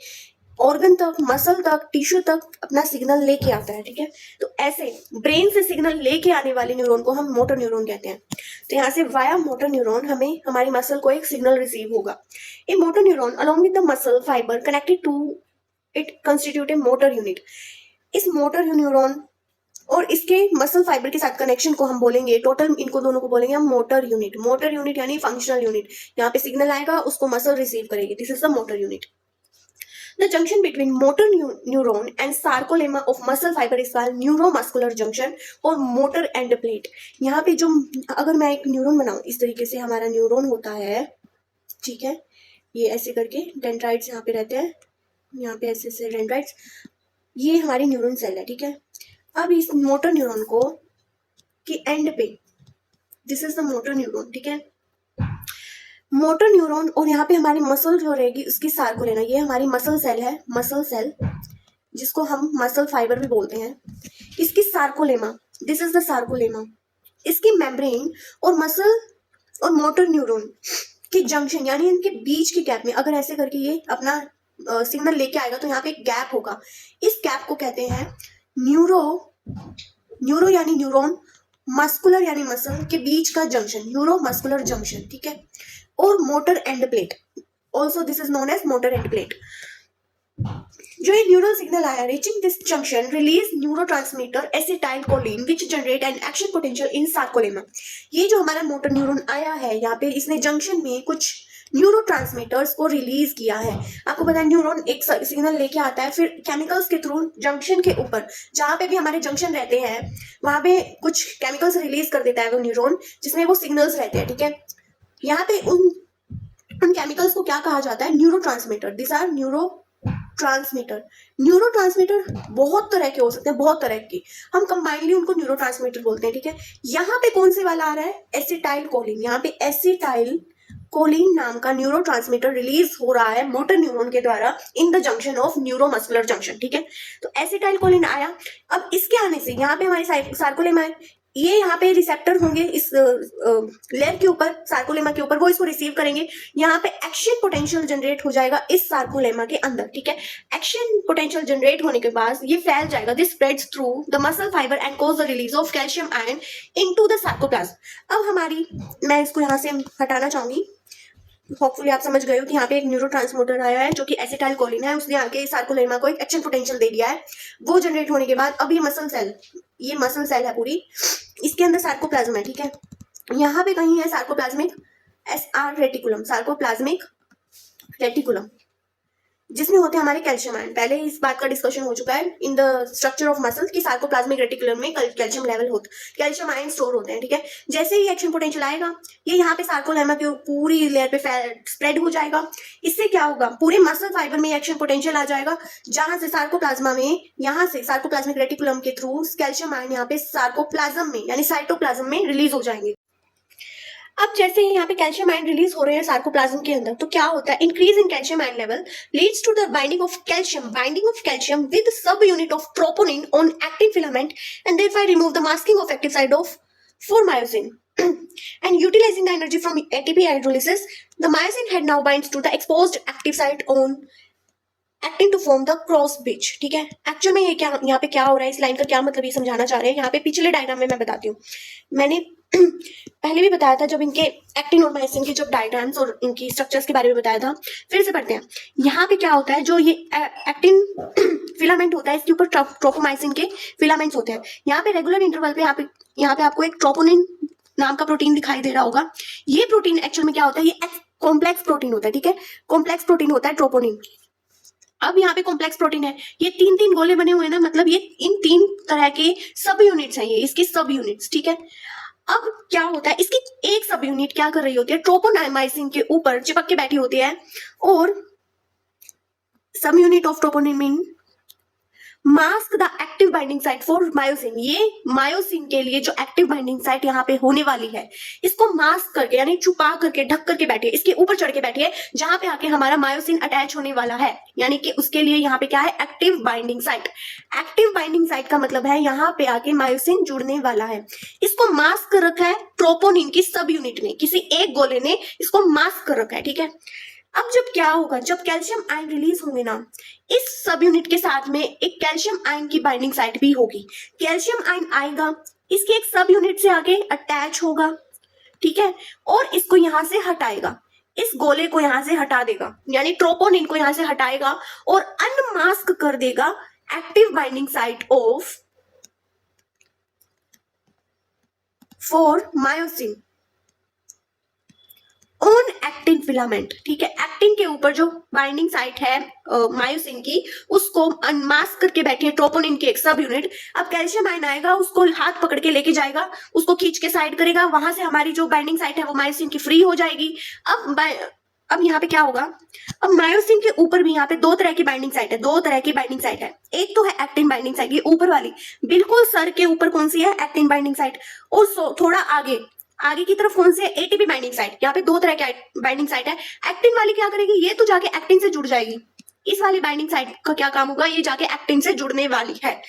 ऑर्गन तक, मसल तक, टिश्यू तक अपना सिग्नल लेके आता है, ठीक है। तो ऐसे ब्रेन से सिग्नल लेके आने वाले न्यूरॉन को हम मोटर न्यूरॉन कहते हैं। तो यहाँ से वाया मोटर न्यूरॉन हमें हमारी मसल को एक सिग्नल रिसीव होगा। A motor neuron along with the muscle fibre connected to it constitute a motor unit. इस मोटर न्यूरॉन और इसके मसल फाइबर के साथ कनेक्शन को हम बोलेंगे, टोटल इनको दोनों को बोलेंगे हम मोटर यूनिट। मोटर यूनिट यानी फंक्शनल यूनिट। यहाँ पे सिग्नल आएगा, उसको मसल रिसीव करेगी, this is the motor unit. The junction between motor neuron and sarcolemma of muscle fiber is called neuromuscular junction और motor end plate। यहाँ पे जो, अगर मैं एक न्यूरॉन बनाऊं, इस तरीके से हमारा न्यूरॉन होता है, ठीक है। ये ऐसे करके डेंड्राइट्स यहाँ पे रहते हैं, यहाँ पे ऐसे ऐसे डेंड्राइट्स, ये हमारी न्यूरॉन सेल है, ठीक है। अब इस मोटर न्यूरॉन को की एंड पे this is the motor neuron, ठीक है। मोटर न्यूरॉन, और यहाँ पे हमारी मसल जो रहेगी उसकी सार्कोलेमा, ये हमारी मसल सेल है, मसल सेल जिसको हम मसल फाइबर भी बोलते हैं, इसकी sarcolemma, this is the sarcolemma, इसकी मेम्ब्रेन और मसल और मोटर न्यूरॉन की जंक्शन, यानी इनके बीच के गैप में अगर ऐसे करके ये अपना सिग्नल लेके आएगा तो यहाँ पे एक गैप होगा, इस गैप को कहते हैं न्यूरो यानी न्यूरॉन, मस्कुलर यानी मसल के बीच का जंक्शन, न्यूरो मस्कुलर जंक्शन, ठीक है। और motor end plate, also this is known as motor end plate. जो ये न्यूरल सिग्नल आया, reaching this junction release neurotransmitter acetylcholine which generate an action potential in sarcolemma. ये जो हमारा मोटर न्यूरॉन आया है यहाँ पे, इसने जंक्शन में कुछ न्यूरोट्रांसमीटर्स को रिलीज किया है। आपको पता है न्यूरॉन एक सिग्नल लेके आता है, फिर केमिकल्स के थ्रू जंक्शन के ऊपर, जहाँ पे भी हमारे जंक्शन रहते हैं वहां पे कुछ केमिकल्स रिलीज कर देता है वो न्यूरॉन, जिसमें वो सिग्नल्स रहते हैं, ठीक है। यहाँ पे उन केमिकल्स को क्या कहा जाता है, neurotransmitter. This are neurotransmitter. Neurotransmitter बहुत तरह के हो सकते हैं, बहुत तरह के, हम कंबाइनली उनको न्यूरोट्रांसमीटर बोलते हैं, ठीक है। यहाँ पे कौन से वाला आ रहा है, एसिटाइलकोलिन। यहाँ पे एसिटाइलकोलिन नाम का न्यूरोट्रांसमीटर रिलीज हो रहा है मोटर न्यूरॉन के द्वारा in the junction of neuromuscular junction, ठीक है। तो एसिटाइलकोलिन आया, अब इसके आने से यहाँ पे हमारी सार्कोलेमा है, ये यहाँ पे रिसेप्टर होंगे इस लेयर के ऊपर, सार्कोलेमा के ऊपर, वो इसको रिसीव करेंगे, यहाँ पे एक्शन पोटेंशियल जनरेट हो जाएगा इस सार्कोलेमा के अंदर, ठीक है। एक्शन पोटेंशियल जनरेट होने के बाद ये फैल जाएगा, this spreads through the muscle fibre and cause the release of calcium ion into the sarcoplasm. अब हमारी, मैं इसको यहाँ से हटाना चाहूंगी, होपफुली आप समझ गए हो कि यहाँ पे एक न्यूरोट्रांसमीटर आया है जो कि एसिटाइलकोलिन है, उसने आके सार्कोलेमा को एक एक्शन पोटेंशियल दे दिया है, वो जनरेट होने के बाद अब ये मसल सेल है पूरी, इसके अंदर सार्कोप्लाज्म है, ठीक है। यहाँ पे कहीं है सार्कोप्लाज्मिक रेटिकुलम, सार्कोप्लाज्मिक रेटिकुलम, जिसमें होते हैं हमारे कैल्शियम आयन। पहले इस बात का डिस्कशन हो चुका है in the structure of muscle कि सार्कोप्लाज्मिक रेटिकुलम में कैल्शियम लेवल होता, कैल्शियम आयन स्टोर होते हैं, ठीक है। जैसे ही एक्शन पोटेंशियल आएगा, ये यहाँ पे सार्कोलेमा के पूरी लेयर पे स्प्रेड हो जाएगा, इससे क्या होगा, पूरे मसल फाइबर में एक्शन पोटेंशियल आ जाएगा, जहां से सार्कोप्लाज्मा में, यहाँ से सार्कोप्लाज्मिक रेटिकुलम के थ्रू कैल्शियम आयन यहाँ पे सार्कोप्लाज्म में यानी साइटोप्लाज्म में रिलीज हो जाएंगे। अब जैसे ही यहाँ पे कैल्शियम आयन रिलीज हो रहे हैं सार्कोप्लाज्म के अंदर, तो क्या होता है, increase in calcium ion level leads to the binding of calcium with subunit of troponin on actin filament and therefore remove the masking of active side of for myosin and utilizing the energy from ATP hydrolysis, the myosin head now binds to the exposed active site on actin to form the cross bridge, ठीक है। एक्चुअल में ये क्या, यहाँ पे क्या हो रहा है, इस लाइन का क्या मतलब ये समझाना चाह रहे हैं, यहाँ पे पिछले डायग्राम में मैं बताती हूँ, मैंने पहले भी बताया था जब इनके एक्टिन और मायोसिन के जब डायग्राम्स और इनकी स्ट्रक्चर्स के बारे में बताया था, फिर से पढ़ते हैं। यहाँ पे क्या होता है, जो ये एक्टिन फिलामेंट होता है, इसके ऊपर ट्रोपोमाइसिन के फिलामेंट्स होते हैं। यहाँ पे रेगुलर इंटरवल पे यहाँ पे आपको एक ट्रोपोनिन नाम का प्रोटीन दिखाई दे रहा होगा। ये प्रोटीन एक्चुअल में क्या होता है, ये कॉम्प्लेक्स प्रोटीन होता है, ठीक है, कॉम्प्लेक्स प्रोटीन होता है ट्रोपोनिन। अब यहाँ पे कॉम्प्लेक्स प्रोटीन है, ये तीन गोले बने हुए हैं ना, मतलब ये इन 3 तरह के सब यूनिट्स हैं, ये इसके सब यूनिट्स, ठीक है। अब क्या होता है, इसकी एक सब यूनिट क्या कर रही होती है, ट्रोपोमाइसिन के ऊपर चिपक के बैठी होती है, और सब unit of troponin mask the active binding site for myosin. ये मायोसिन के लिए जो एक्टिव बाइंडिंग साइट यहाँ पे होने वाली है, इसको मास्क करके यानी छुपा करके, ढक करके बैठी है, इसके ऊपर चढ़ के बैठी है, जहां पे आके हमारा मायोसिन अटैच होने वाला है, यानी कि उसके लिए यहाँ पे क्या है, active binding site. Active binding site का मतलब है यहाँ पे आके मायोसिन जुड़ने वाला है। इसको मास्क कर रखा है ट्रोपोनिन की सब यूनिट ने, किसी एक गोले ने इसको मास्क कर रखा है, ठीक है। अब जब क्या होगा, जब कैल्शियम आयन रिलीज होंगे ना, इस सब यूनिट के साथ में एक कैल्शियम आयन की बाइंडिंग साइट भी होगी। कैल्शियम आयन आएगा, इसके एक सब यूनिट से आगे अटैच होगा, ठीक है, और इसको यहां से हटाएगा, इस गोले को यहां से हटा देगा, यानी ट्रोपोनिन को यहां से हटाएगा और अनमास्क कर देगा active binding site of for myosin on actin filament, ठीक है। एक्टिन के ऊपर जो बाइंडिंग साइट है मायोसिन की, उसको अनमास्क करके बैठी है ट्रोपोनिन की एक सब यूनिट। अब कैल्शियम आयन आएगा, उसको हाथ पकड़ के लेके जाएगा, उसको खींच के साइड करेगा, वहां से हमारी जो बाइंडिंग साइट है वो मायोसिन की फ्री हो जाएगी। अब यहाँ पे क्या होगा, अब मायोसिन के ऊपर भी यहाँ पे 2 तरह की बाइंडिंग साइट है, 2 तरह की बाइंडिंग साइट है। एक तो है एक्टिन बाइंडिंग साइट, ये ऊपर वाली बिल्कुल सर के ऊपर कौन सी है, एक्टिन बाइंडिंग साइट, और थोड़ा आगे आगे की तरफ कौन से, एटीपी बाइंडिंग साइट। यहाँ पे दो तरह के बाइंडिंग साइट है। एक्टिन वाली क्या करेगी, ये तो जाके एक्टिन से जुड़ जाएगी। इस वाली बाइंडिंग साइट का क्या काम होगा, ये जाके एक्टिन से जुड़ने वाली है।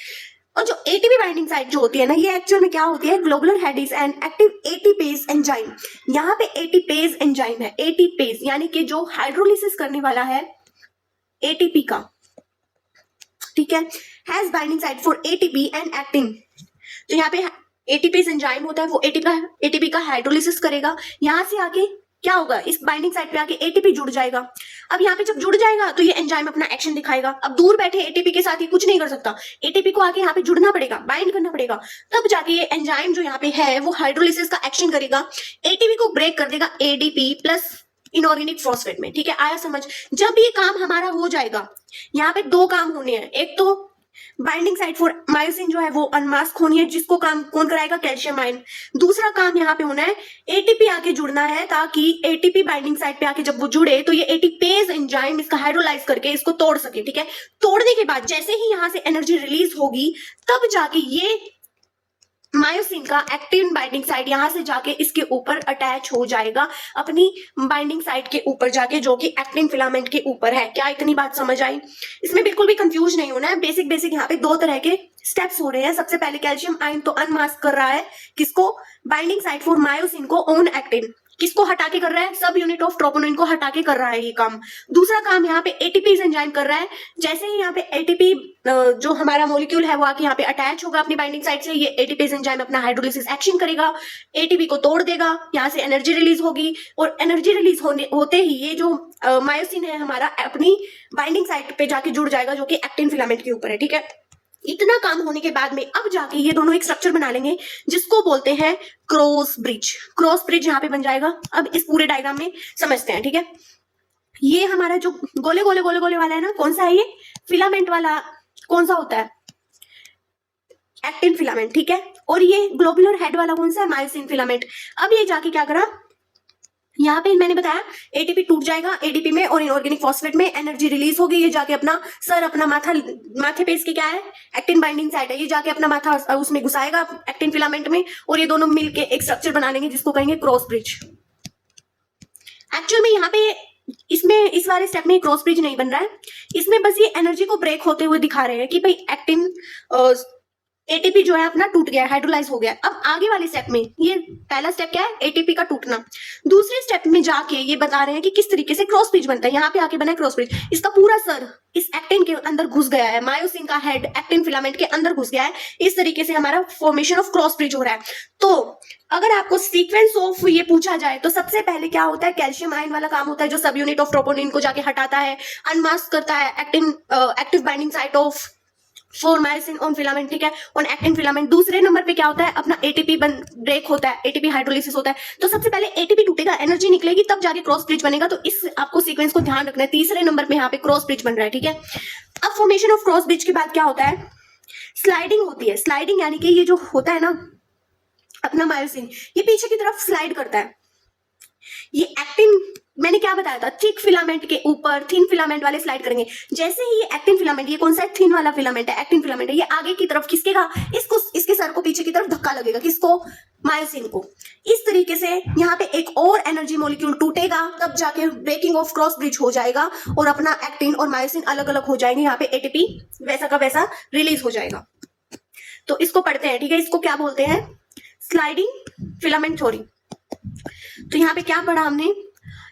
और जो एटीपी बाइंडिंग साइट जो होती है ना, ये एक्चुअल में क्या होती है, globular head is an active ATPase enzyme. यहाँ पे एटीपेज एंजाइम है, एटीपेज यानी कि जो हाइड्रोलिसिस करने वाला है एटीपी का, ठीक है, has binding site for ATP and actin. तो यहाँ पे एटीपेज एंजाइम होता है, वो एटीपी का हाइड्रोलिसिस करेगा। यहां से आके क्या होगा, इस बाइंडिंग साइट पे आके एटीपी जुड़ जाएगा। अब यहाँ पे जब जुड़ जाएगा तो ये एंजाइम अपना एक्शन दिखाएगा। अब दूर बैठे एटीपी के साथ ही कुछ नहीं कर सकता, एटीपी को आके यहाँ पे जुड़ना पड़ेगा, बाइंड करना पड़ेगा, तब जाके ये एंजाइम जो यहाँ पे है वो हाइड्रोलिसिस का एक्शन करेगा, एटीपी को ब्रेक कर देगा एडीपी प्लस इनऑर्गेनिक फॉस्फेट में। ठीक है, आया समझ। जब ये काम हमारा हो जाएगा, यहाँ पे दो काम होने हैं, एक तो बाइंडिंग साइट फॉर मायोसिन जो है वो अनमास्क होनी है, जिसको काम कौन कराएगा, कैल्शियम आयन। दूसरा काम यहाँ पे होना है, एटीपी आके जुड़ना है, ताकि एटीपी बाइंडिंग साइट पे आके जब वो जुड़े तो ये एटीपेज एंजाइम इसका हाइड्रोलाइज करके इसको तोड़ सके। ठीक है, तोड़ने के बाद जैसे ही यहाँ से एनर्जी रिलीज होगी, तब जाके ये मायोसिन का एक्टिन बाइंडिंग साइट यहां से जाके इसके ऊपर अटैच हो जाएगा, अपनी बाइंडिंग साइट के ऊपर जाके, जो कि एक्टिन फिलामेंट के ऊपर है। क्या इतनी बात समझ आई? इसमें बिल्कुल भी कंफ्यूज नहीं होना है। बेसिक यहाँ पे दो तरह के स्टेप्स हो रहे हैं। सबसे पहले कैल्शियम आयन तो अनमास्क कर रहा है, किसको, बाइंडिंग साइट फॉर मायोसिन को ऑन एक्टिन। किसको हटा के कर रहा है, सब यूनिट ऑफ ट्रोपोनिन को हटा के कर रहा है ये काम। दूसरा काम यहाँ पे एटीपी एंजाइम कर रहा है। जैसे ही यहाँ पे एटीपी जो हमारा मॉलिक्यूल है वो आके यहाँ पे अटैच होगा अपनी बाइंडिंग साइट से, ये एटीपी एंजाइम अपना हाइड्रोलिसिस एक्शन करेगा, एटीपी को तोड़ देगा, यहाँ से एनर्जी रिलीज होगी, और एनर्जी रिलीज होते ही ये जो मायोसिन है हमारा अपनी बाइंडिंग साइट पे जाके जुड़ जाएगा, जो कि एक्टिन फिलामेंट के ऊपर है। ठीक है, इतना काम होने के बाद में अब जाके ये दोनों एक स्ट्रक्चर बना लेंगे, जिसको बोलते हैं क्रॉस ब्रिज। क्रॉस ब्रिज यहाँ पे बन जाएगा। अब इस पूरे डायग्राम में समझते हैं। ठीक है, ये हमारा जो गोले गोले गोले गोले वाला है ना, कौन सा है ये, फिलामेंट वाला कौन सा होता है, एक्टिन फिलामेंट। ठीक है, और ये ग्लोबुलर हेड वाला कौन सा है, मायोसिन फिलामेंट। अब ये जाके क्या करा, यहाँ पे मैंने बताया एटीपी टूट जाएगा, एटीपी में और इनऑर्गेनिक फॉस्फेट में एनर्जी रिलीज होगी, ये जाके अपना सर, अपना माथा, माथे पे इसकी क्या है, एक्टिन बाइंडिंग साइट है, ये जाके अपना माथा उसमें घुसाएगा एक्टिन फिलामेंट में, और ये दोनों मिलके एक स्ट्रक्चर बना लेंगे जिसको कहेंगे क्रॉस ब्रिज। एक्चुअल में यहाँ पे इसमें इस वाले स्टेप में क्रॉस ब्रिज नहीं बन रहा है, इसमें बस ये एनर्जी को ब्रेक होते हुए दिखा रहे हैं कि भाई एक्टिन एटीपी जो है अपना टूट गया, हाइड्रोलाइज हो गया। अब आगे वाले स्टेप में, ये पहला स्टेप क्या है, एटीपी का टूटना। दूसरे स्टेप में जाके ये बता रहे हैं कि किस तरीके से क्रॉस ब्रिज बनता है। यहाँ पे आके बना है क्रॉस ब्रिज, इसका पूरा सर इस एक्टिन के अंदर घुस गया है, मायोसिन का हेड एक्टिन फिलामेंट के अंदर घुस गया है। इस तरीके से हमारा फॉर्मेशन ऑफ क्रॉस ब्रिज हो रहा है। तो अगर आपको सीक्वेंस ऑफ ये पूछा जाए तो सबसे पहले क्या होता है, कैल्शियम आयन वाला काम होता है, जो सब यूनिट ऑफ ट्रोपोनिन को जाके हटाता है, अनमास्क करता है active binding site of for myosin on filament. ठीक है, ऑन एक्टिन फिलामेंट। दूसरे नंबर पे क्या होता है, अपना एटीपी ब्रेक होता है, एटीपी हाइड्रोलिसिस होता है। तो सबसे पहले एटीपी टूटेगा, एनर्जी निकलेगी, तब जाके क्रॉस ब्रिज बनेगा। तो इस आपको सीक्वेंस को ध्यान रखना है। तीसरे नंबर पे यहाँ पे क्रॉस ब्रिज बन रहा है। ठीक है, अब फॉर्मेशन ऑफ क्रॉस ब्रिज के बाद क्या होता है, स्लाइडिंग होती है। स्लाइडिंग यानी कि ये जो होता है ना अपना मायोसिन, ये पीछे की तरफ स्लाइड करता है। ये एक्टिन, मैंने क्या बताया था, थिक फिलामेंट के ऊपर थिन फिलामेंट वाले स्लाइड करेंगे। जैसे ही ये एक्टिन फिलामेंट, ये कौन सा है, थिन वाला फिलामेंट है, एक्टिन फिलामेंट है, ये आगे की तरफ खिसकेगा, इसको, इसके सर को पीछे की तरफ धक्का लगेगा, किसको, मायोसिन को। इस तरीके से यहाँ पे एक और एनर्जी मॉलिक्यूल टूटेगा, तब जाके ब्रेकिंग ऑफ क्रॉस ब्रिज हो जाएगा और अपना एक्टिन और मायोसिन अलग अलग हो जाएंगे। यहाँ पे एटीपी वैसा का वैसा रिलीज हो जाएगा। तो इसको पढ़ते हैं। ठीक है, इसको क्या बोलते हैं, स्लाइडिंग फिलामेंट थ्योरी। तो यहाँ पे क्या पढ़ा हमने,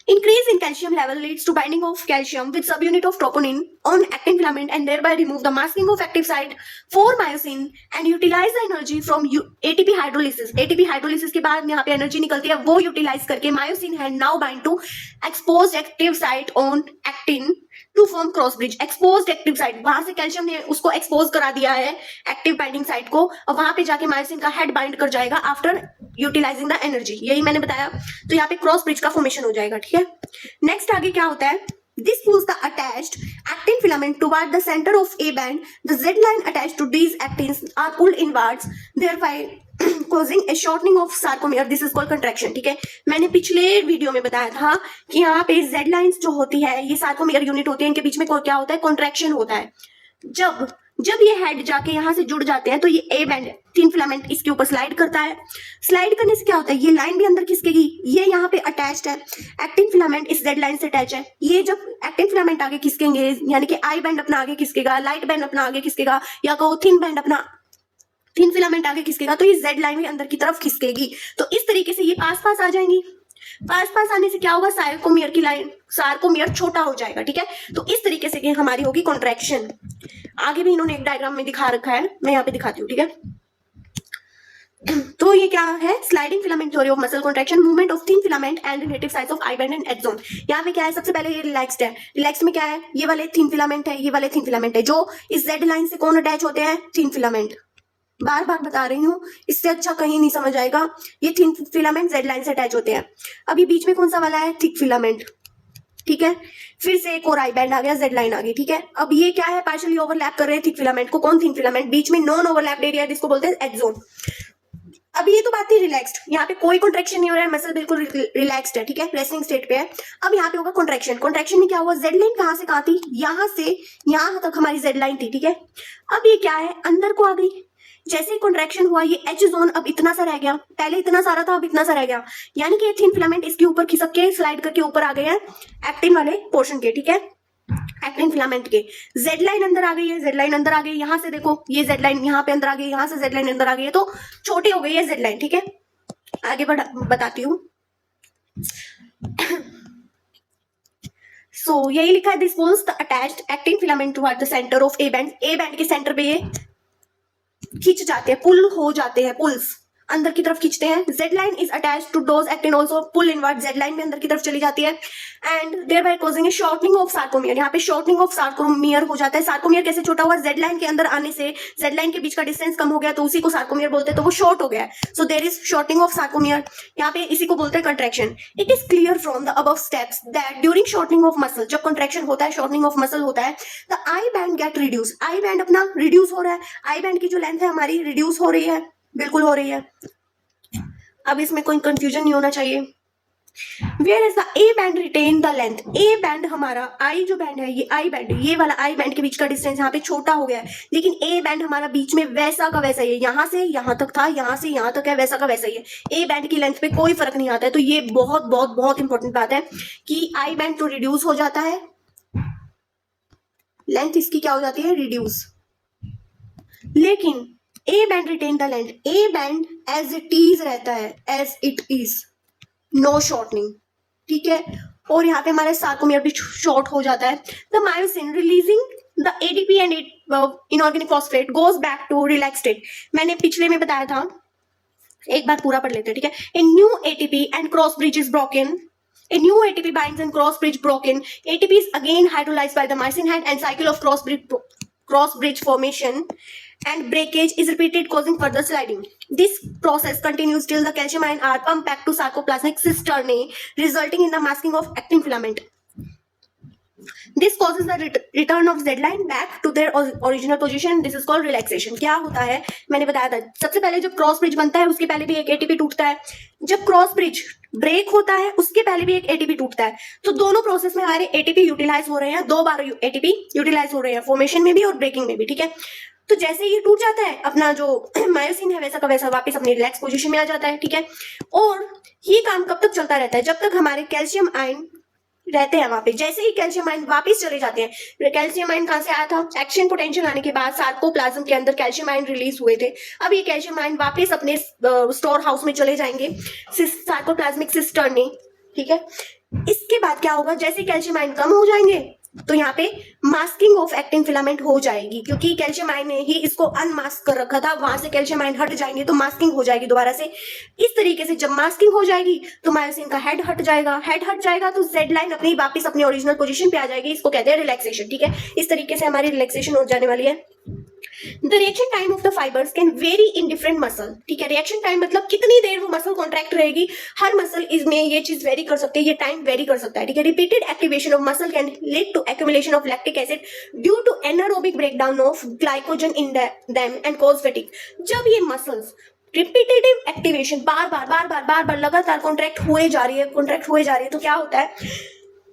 increase in calcium level leads to binding of calcium with subunit of troponin on actin filament and thereby remove the masking of active site for myosin and utilize the energy from ATP hydrolysis. ATP hydrolysis के बाद यहाँ पे एनर्जी निकलती है, वो यूटिलाइज करके myosin है now bind to exposed active site on actin to form cross bridge. Exposed active site, वहां से कैल्शियम ने उसको एक्सपोज करा दिया है एक्टिव बाइंडिंग साइट को, और वहां पे जाके मायोसिन का हेड बाइंड कर जाएगा आफ्टर यूटिलाइजिंग द एनर्जी। यही मैंने बताया। तो यहाँ पे क्रॉस ब्रिज का फॉर्मेशन हो जाएगा। ठीक है, नेक्स्ट आगे क्या होता है, this pulls the attached actin filament toward the center of A band. The Z line attached to these actins are pulled inwards, thereby causing a shortening of sarcomere. This is called contraction. ठीक है, मैंने पिछले वीडियो में बताया था कि यहाँ पे Z लाइन्स जो होती है, ये सार्कोमेयर यूनिट होती है, इनके बीच में क्या होता है, कॉन्ट्रैक्शन होता है। जब जब ये हेड जाके यहाँ से जुड़ जाते हैं तो ये ए बैंड थिन फिलामेंट इसके ऊपर स्लाइड करता है। स्लाइड करने से क्या होता है, ये लाइन भी अंदर खिसकेगी, ये यहाँ पे अटैच्ड है, एक्टिन फिलामेंट इस जेड लाइन से अटैच है। ये जब एक्टिन फिलामेंट आगे खिसकेंगे यानी कि आई बैंड अपना आगे खिसकेगा, लाइट बैंड अपना आगे खिसकेगा, या कहो थिन बैंड अपना थिन फिलामेंट आगे खिसकेगा, तो ये जेड लाइन भी अंदर की तरफ खिसकेगी। तो इस तरीके से ये पास पास आ जाएंगी। पास पास आने से क्या होगा, सार्कोमियर की लाइन, सार्कोमियर छोटा हो जाएगा। ठीक है, तो इस तरीके से हमारी होगी कॉन्ट्रैक्शन। आगे भी इन्होंने एक डायग्राम में दिखा रखा है, मैं यहाँ पे दिखाती हूँ। ठीक है, तो ये क्या है, sliding filament theory of muscle contraction, movement of thin filament and relative size of I band and axon. यहाँ पे क्या है, सबसे पहले ये रिलैक्स्ड है। रिलैक्स में क्या है, ये वाले थिन फिलामेंट है, ये वाले थिन फिलामेंट है। जो इस जेड लाइन से कौन अटैच होते हैं, थिन फिलामेंट। बार बार बता रही हूँ, इससे अच्छा कहीं नहीं समझ आएगा। ये थिन फिलामेंट जेड लाइन से अटैच होते हैं। अभी बीच में कौन सा वाला है, थिक फिलामेंट। ठीक है, फिर से एक और आई बैंड आ गया, जेड लाइन आ गई। ठीक है, अब ये क्या है, पार्शियली ओवरलैप कर रहे हैं थिक फिलामेंट को। कौन, थिन फिलामेंट। बीच में नॉन ओवरलैप एरिया है जिसको बोलते हैं एक्सोन। अब ये तो बात थी रिलैक्स्ड, यहाँ पे कोई कॉन्ट्रैक्शन नहीं हो रहा है, मसल बिल्कुल रिलैक्स्ड है। ठीक है, रेस्टिंग स्टेट पे है। अब यहाँ पे होगा कॉन्ट्रैक्शन। कॉन्ट्रैक्शन में क्या हुआ, जेड लाइन कहाँ से कहाँ थी, यहाँ से यहाँ तक हमारी जेड लाइन थी। ठीक है, अब ये क्या है, अंदर को आ गई। जैसे ही कॉन्ट्रैक्शन हुआ, ये एच जोन अब इतना सा रह गया, पहले इतना सारा था अब इतना सा रह गया, यानी कि थिन फिलामेंट इसके ऊपर खिसक के स्लाइड करके ऊपर आ गए हैं एक्टिन वाले पोर्शन के। ठीक है, एक्टिन फिलामेंट के। जेड लाइन अंदर आ गई है, जेड लाइन अंदर आ गई, यहां से देखो ये जेड लाइन यहाँ पे अंदर आ गई, यहां से जेड लाइन अंदर आ गई है, तो छोटी हो गई है जेड लाइन। ठीक है, आगे बताती हूँ। सो यही लिखा है, this pulls the attached actin filament toward the centre of A band. A band के सेंटर पे ये खींच जाते हैं, पुल हो जाते हैं, पुल्स अंदर की तरफ खींचते हैं। Z line is attached to those actin also pull inward, Z line में अंदर की तरफ चली जाती है। And thereby causing a shortening of sarcomere, यहाँ पे शॉर्टनिंग ऑफ सार्कोमियर हो जाता है। सार्कोमियर कैसे छोटा हुआ, जेड लाइन के अंदर आने से जेड लाइन के बीच का डिस्टेंस कम हो गया, तो उसी को सार्कोमियर बोलते हैं, तो वो शॉर्ट हो गया है। So there is shortening of sarcomere, यहाँ पे इसी को बोलते हैं contraction. It is clear from the above steps that during shortening of muscle, जब कंट्रैक्शन होता है, शॉर्टनिंग ऑफ मसल होता है, the I band get reduce, I band अपना रिड्यूस हो रहा है। आई बैंड की जो लेंथ है हमारी रिड्यूस हो रही है, बिल्कुल हो रही है। अब इसमें कोई कंफ्यूजन नहीं होना चाहिए। Where is the A band retain the length, A band हमारा, आई जो बैंड है, ये आई बैंड, ये वाला आई बैंड के बीच का डिस्टेंस यहाँ पे छोटा हो गया है, लेकिन ए बैंड हमारा बीच में वैसा का वैसा ही है, यहां से यहां तक था, यहां से यहां तक है, वैसा का वैसा ही है। ए बैंड की लेंथ पे कोई फर्क नहीं आता है। तो ये बहुत बहुत बहुत इंपॉर्टेंट बात है कि आई बैंड तो रिड्यूस हो जाता है, लेंथ इसकी क्या हो जाती है, रिड्यूस, लेकिन A band retain the length, A band as it is रहता है, as it is, no shortening. ठीक है, और यहाँ पे हमारे सार्कोमियर भी शॉर्ट हो जाता है। The myosin releasing the ATP and inorganic phosphate goes back to relax state. मैंने पिछले में बताया था, एक बार पूरा पढ़ लेते हैं। ठीक है, a new ATP and cross bridge is broken, a new ATP binds and cross bridge broken, ATP is again hydrolyzed by the myosin head and cycle of cross bridge formation and breakage is repeated, causing further sliding. This process continues till the calcium ion are pumped back to sarcoplasmic cisternae, resulting in the masking of actin filament. This causes the return of Z line back to their original position. This is called relaxation. क्या होता है, मैंने बताया था, सबसे पहले जब क्रॉस ब्रिज बनता है उसके पहले भी एक एटीपी टूटता है, जब क्रॉस ब्रिज ब्रेक होता है उसके पहले भी एक एटीपी टूटता है। तो दोनों प्रोसेस में हमारे एटीपी यूटिलाइज हो रहे हैं, 2 बार एटीपी यूटिलाइज हो रहे हैं, फॉर्मेशन में भी और ब्रेकिंग में भी। ठीक है, तो जैसे ये टूट जाता है, अपना जो मायोसिन है वैसा का वैसा वापस अपनी रिलैक्स पोजीशन में आ जाता है। ठीक है, और ये काम कब तक चलता रहता है, जब तक हमारे कैल्शियम आयन रहते हैं वहां पे। जैसे ही कैल्शियम आयन वापस चले जाते हैं, कैल्शियम आयन कहां से आया था, एक्शन पोटेंशियल आने के बाद सार्कोप्लाज्म के अंदर कैल्शियम आयन रिलीज हुए थे। अब ये कैल्शियम आयन वापस अपने स्टोर हाउस में चले जाएंगे, सार्कोप्लाज्मिक सिस्टर्नी। ठीक है, इसके बाद क्या होगा, जैसे कैल्शियम आयन कम हो जाएंगे तो यहाँ पे मास्किंग ऑफ एक्टिन फिलामेंट हो जाएगी, क्योंकि कैल्शियम आयन ने ही इसको अनमास्क कर रखा था। वहां से कैल्शियम आयन हट जाएंगे तो मास्किंग हो जाएगी दोबारा से। इस तरीके से जब मास्किंग हो जाएगी तो मायोसिन का हेड हट जाएगा, हेड हट जाएगा तो जेड लाइन अपनी वापस अपनी ओरिजिनल पोजीशन पे आ जाएगी। इसको कहते हैं रिलैक्सेशन। ठीक है, इस तरीके से हमारी रिलैक्सेशन हो जाने वाली है। The reaction time of the fibres can very in different muscle. ठीक है, रिएक्शन टाइम मतलब कितनी देर वो मसल कॉन्ट्रैक्ट रहेगी, हर मसल इसमें ये चीज वेरी कर सकती है, ये टाइम वेरी कर सकता है। ठीक है, repeated activation of muscle can lead to accumulation of lactic acid due to anaerobic breakdown of glycogen in them and cause fatigue. जब ये मसल्स रिपीटेटिव एक्टिवेशन बार बार लगातार कॉन्ट्रैक्ट हुए जा रही है, तो क्या होता है,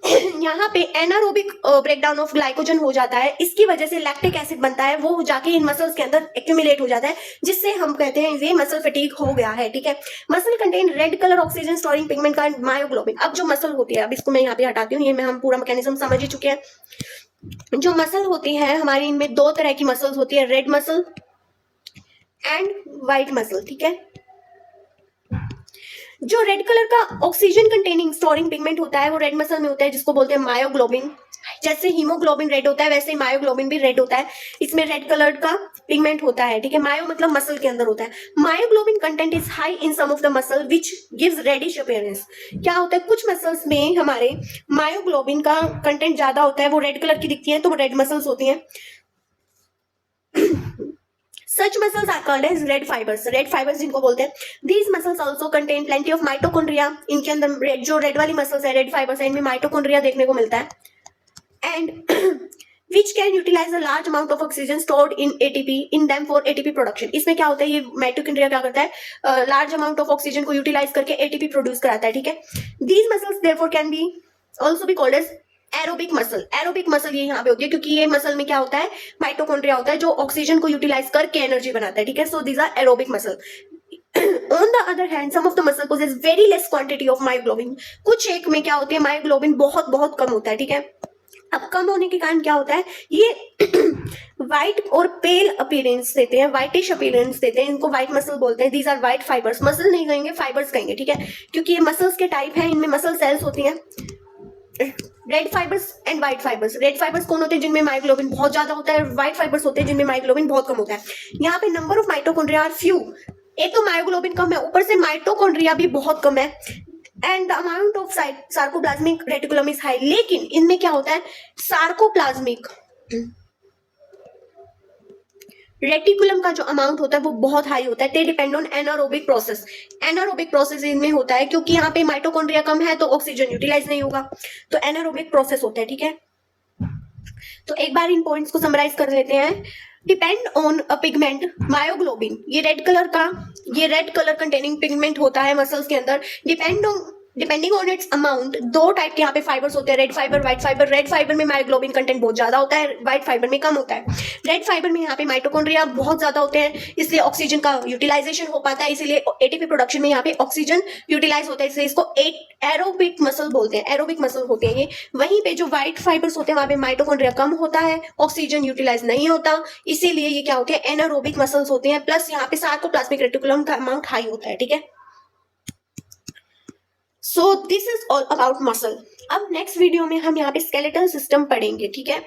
यहाँ पे एनारोबिक ब्रेकडाउन ऑफ ग्लाइकोजन हो जाता है, इसकी वजह से लैक्टिक एसिड बनता है, वो जाके इन मसल्स के अंदर एक्यूमुलेट हो जाता है, जिससे हम कहते हैं ये मसल फटीग हो गया है, ठीक है। Muscle contain red colour oxygen storing pigment का मायोग्लोबिन। अब जो मसल होती है, अब इसको मैं यहाँ पे हटाती हूँ, ये में हम पूरा मैकेनिज्म समझ ही चुके हैं। जो मसल होती है हमारी, इनमें दो तरह की मसल्स होती है, red muscle and white muscle, ठीक है। जो रेड कलर का ऑक्सीजन कंटेनिंग स्टोरिंग पिगमेंट होता है वो रेड मसल में होता है, जिसको बोलते हैं मायोग्लोबिन। जैसे हीमोग्लोबिन रेड होता है वैसे ही मायोग्लोबिन भी रेड होता है, इसमें रेड कलर का पिगमेंट होता है, ठीक है। मायो मतलब मसल के अंदर होता है। Myoglobin content is high in some of the muscle which gives reddish appearance. क्या होता है, कुछ मसल्स में हमारे मायोग्लोबिन का कंटेंट ज्यादा होता है, वो रेड कलर की दिखती है, तो वो रेड मसल्स होती हैं। Such muscles are called as red fibers. Red fibers जिनको बोलते हैं। These muscles also contain plenty of mitochondria. इनके अंदर जो रेड वाली मसल्स है, रेड फाइबर्स है, इनमें माइटोकॉन्ड्रिया देखने को मिलता है। And which can utilize a large amount of oxygen stored in ATP in them for ATP production. इसमें क्या होता है, ये माइटोकॉन्ड्रिया क्या करता है, लार्ज अमाउंट ऑफ ऑक्सीजन को यूटिलाइज करके ATP प्रोड्यूस कराता है, ठीक है। These muscles therefore can be also be called as aerobic muscle. Aerobic muscle ये यहाँ पे होती है क्योंकि ये मसल में क्या होता है, माइटोकॉन्ड्रिया होता है जो ऑक्सीजन को यूटिलाइज करके एनर्जी बनाता है, ठीक है। So these are aerobic muscle. On the other hand, some of the muscle possess very less quantity of myoglobin. कुछ एक में क्या होती है, मायोग्लोबिन बहुत बहुत कम होता है, ठीक है। अब कम होने के कारण क्या होता है, ये व्हाइट और पेल अपीयरेंस देते हैं, व्हाइटिश अपीयरेंस देते हैं, इनको व्हाइट मसल बोलते हैं। These are white fibres. Muscle नहीं कहेंगे, फाइबर्स कहेंगे, ठीक है, क्योंकि ये मसल्स के टाइप है, इनमें मसल सेल्स होती हैं। Red fibres and white fibres. Red fibres कौन होते हैं, जिनमें मायोग्लोबिन बहुत ज्यादा होता है। व्हाइट फाइबर्स होते हैं जिनमें मायोग्लोबिन बहुत कम होता है। यहाँ पे number of mitochondria are few. एक तो मायोग्लोबिन कम है, ऊपर से माइटोकॉन्ड्रिया भी बहुत कम है, and the amount of sarcoplasmic reticulum is high. लेकिन इनमें क्या होता है, सार्कोप्लाज्मिक रेटिकुलम का जो अमाउंट होता है वो बहुत हाई होता है। They depend on anaerobic process. Anaerobic process इनमें होता है क्योंकि यहाँ पे माइटोकॉन्ड्रिया कम है तो ऑक्सीजन यूटिलाइज नहीं होगा, तो एनारोबिक प्रोसेस होता है, ठीक है। तो एक बार इन पॉइंट्स को समराइज कर लेते हैं। Depend on a pigment myoglobin, ये रेड कलर कंटेनिंग पिगमेंट होता है मसल्स के अंदर। डिपेंडिंग ऑन इट्स अमाउंट, दो टाइप के यहाँ पे फाइबर्स होते हैं, red fibre, white fibre. Red fibre में मायोग्लोबिन कंटेंट बहुत ज्यादा होता है, व्हाइट फाइबर में कम होता है। रेड फाइबर में यहाँ पे माइटोकॉन्ड्रिया बहुत ज्यादा होते हैं, इसलिए ऑक्सीजन का यूटिलाइजेशन हो पाता है, इसीलिए एटीपी प्रोडक्शन में यहाँ पे ऑक्सीजन यूटिलाइज होता है, इसलिए इसको एरोबिक मसल बोलते हैं, एरोबिक मसल होते हैं ये। वहीं पे जो व्हाइट फाइबर्स होते हैं वहां पे माइटोकॉन्ड्रिया कम होता है, ऑक्सीजन यूटिलाइज नहीं होता, इसीलिए ये क्या होते हैं, एनारोबिक मसल्स होते हैं। प्लस यहाँ पे सार्कोप्लाज्मिक रेटिकुलम का अमाउंट हाई होता है, ठीक है। So this is all about muscle. अब नेक्स्ट वीडियो में हम यहाँ पे स्केलेटल सिस्टम पढ़ेंगे, ठीक है।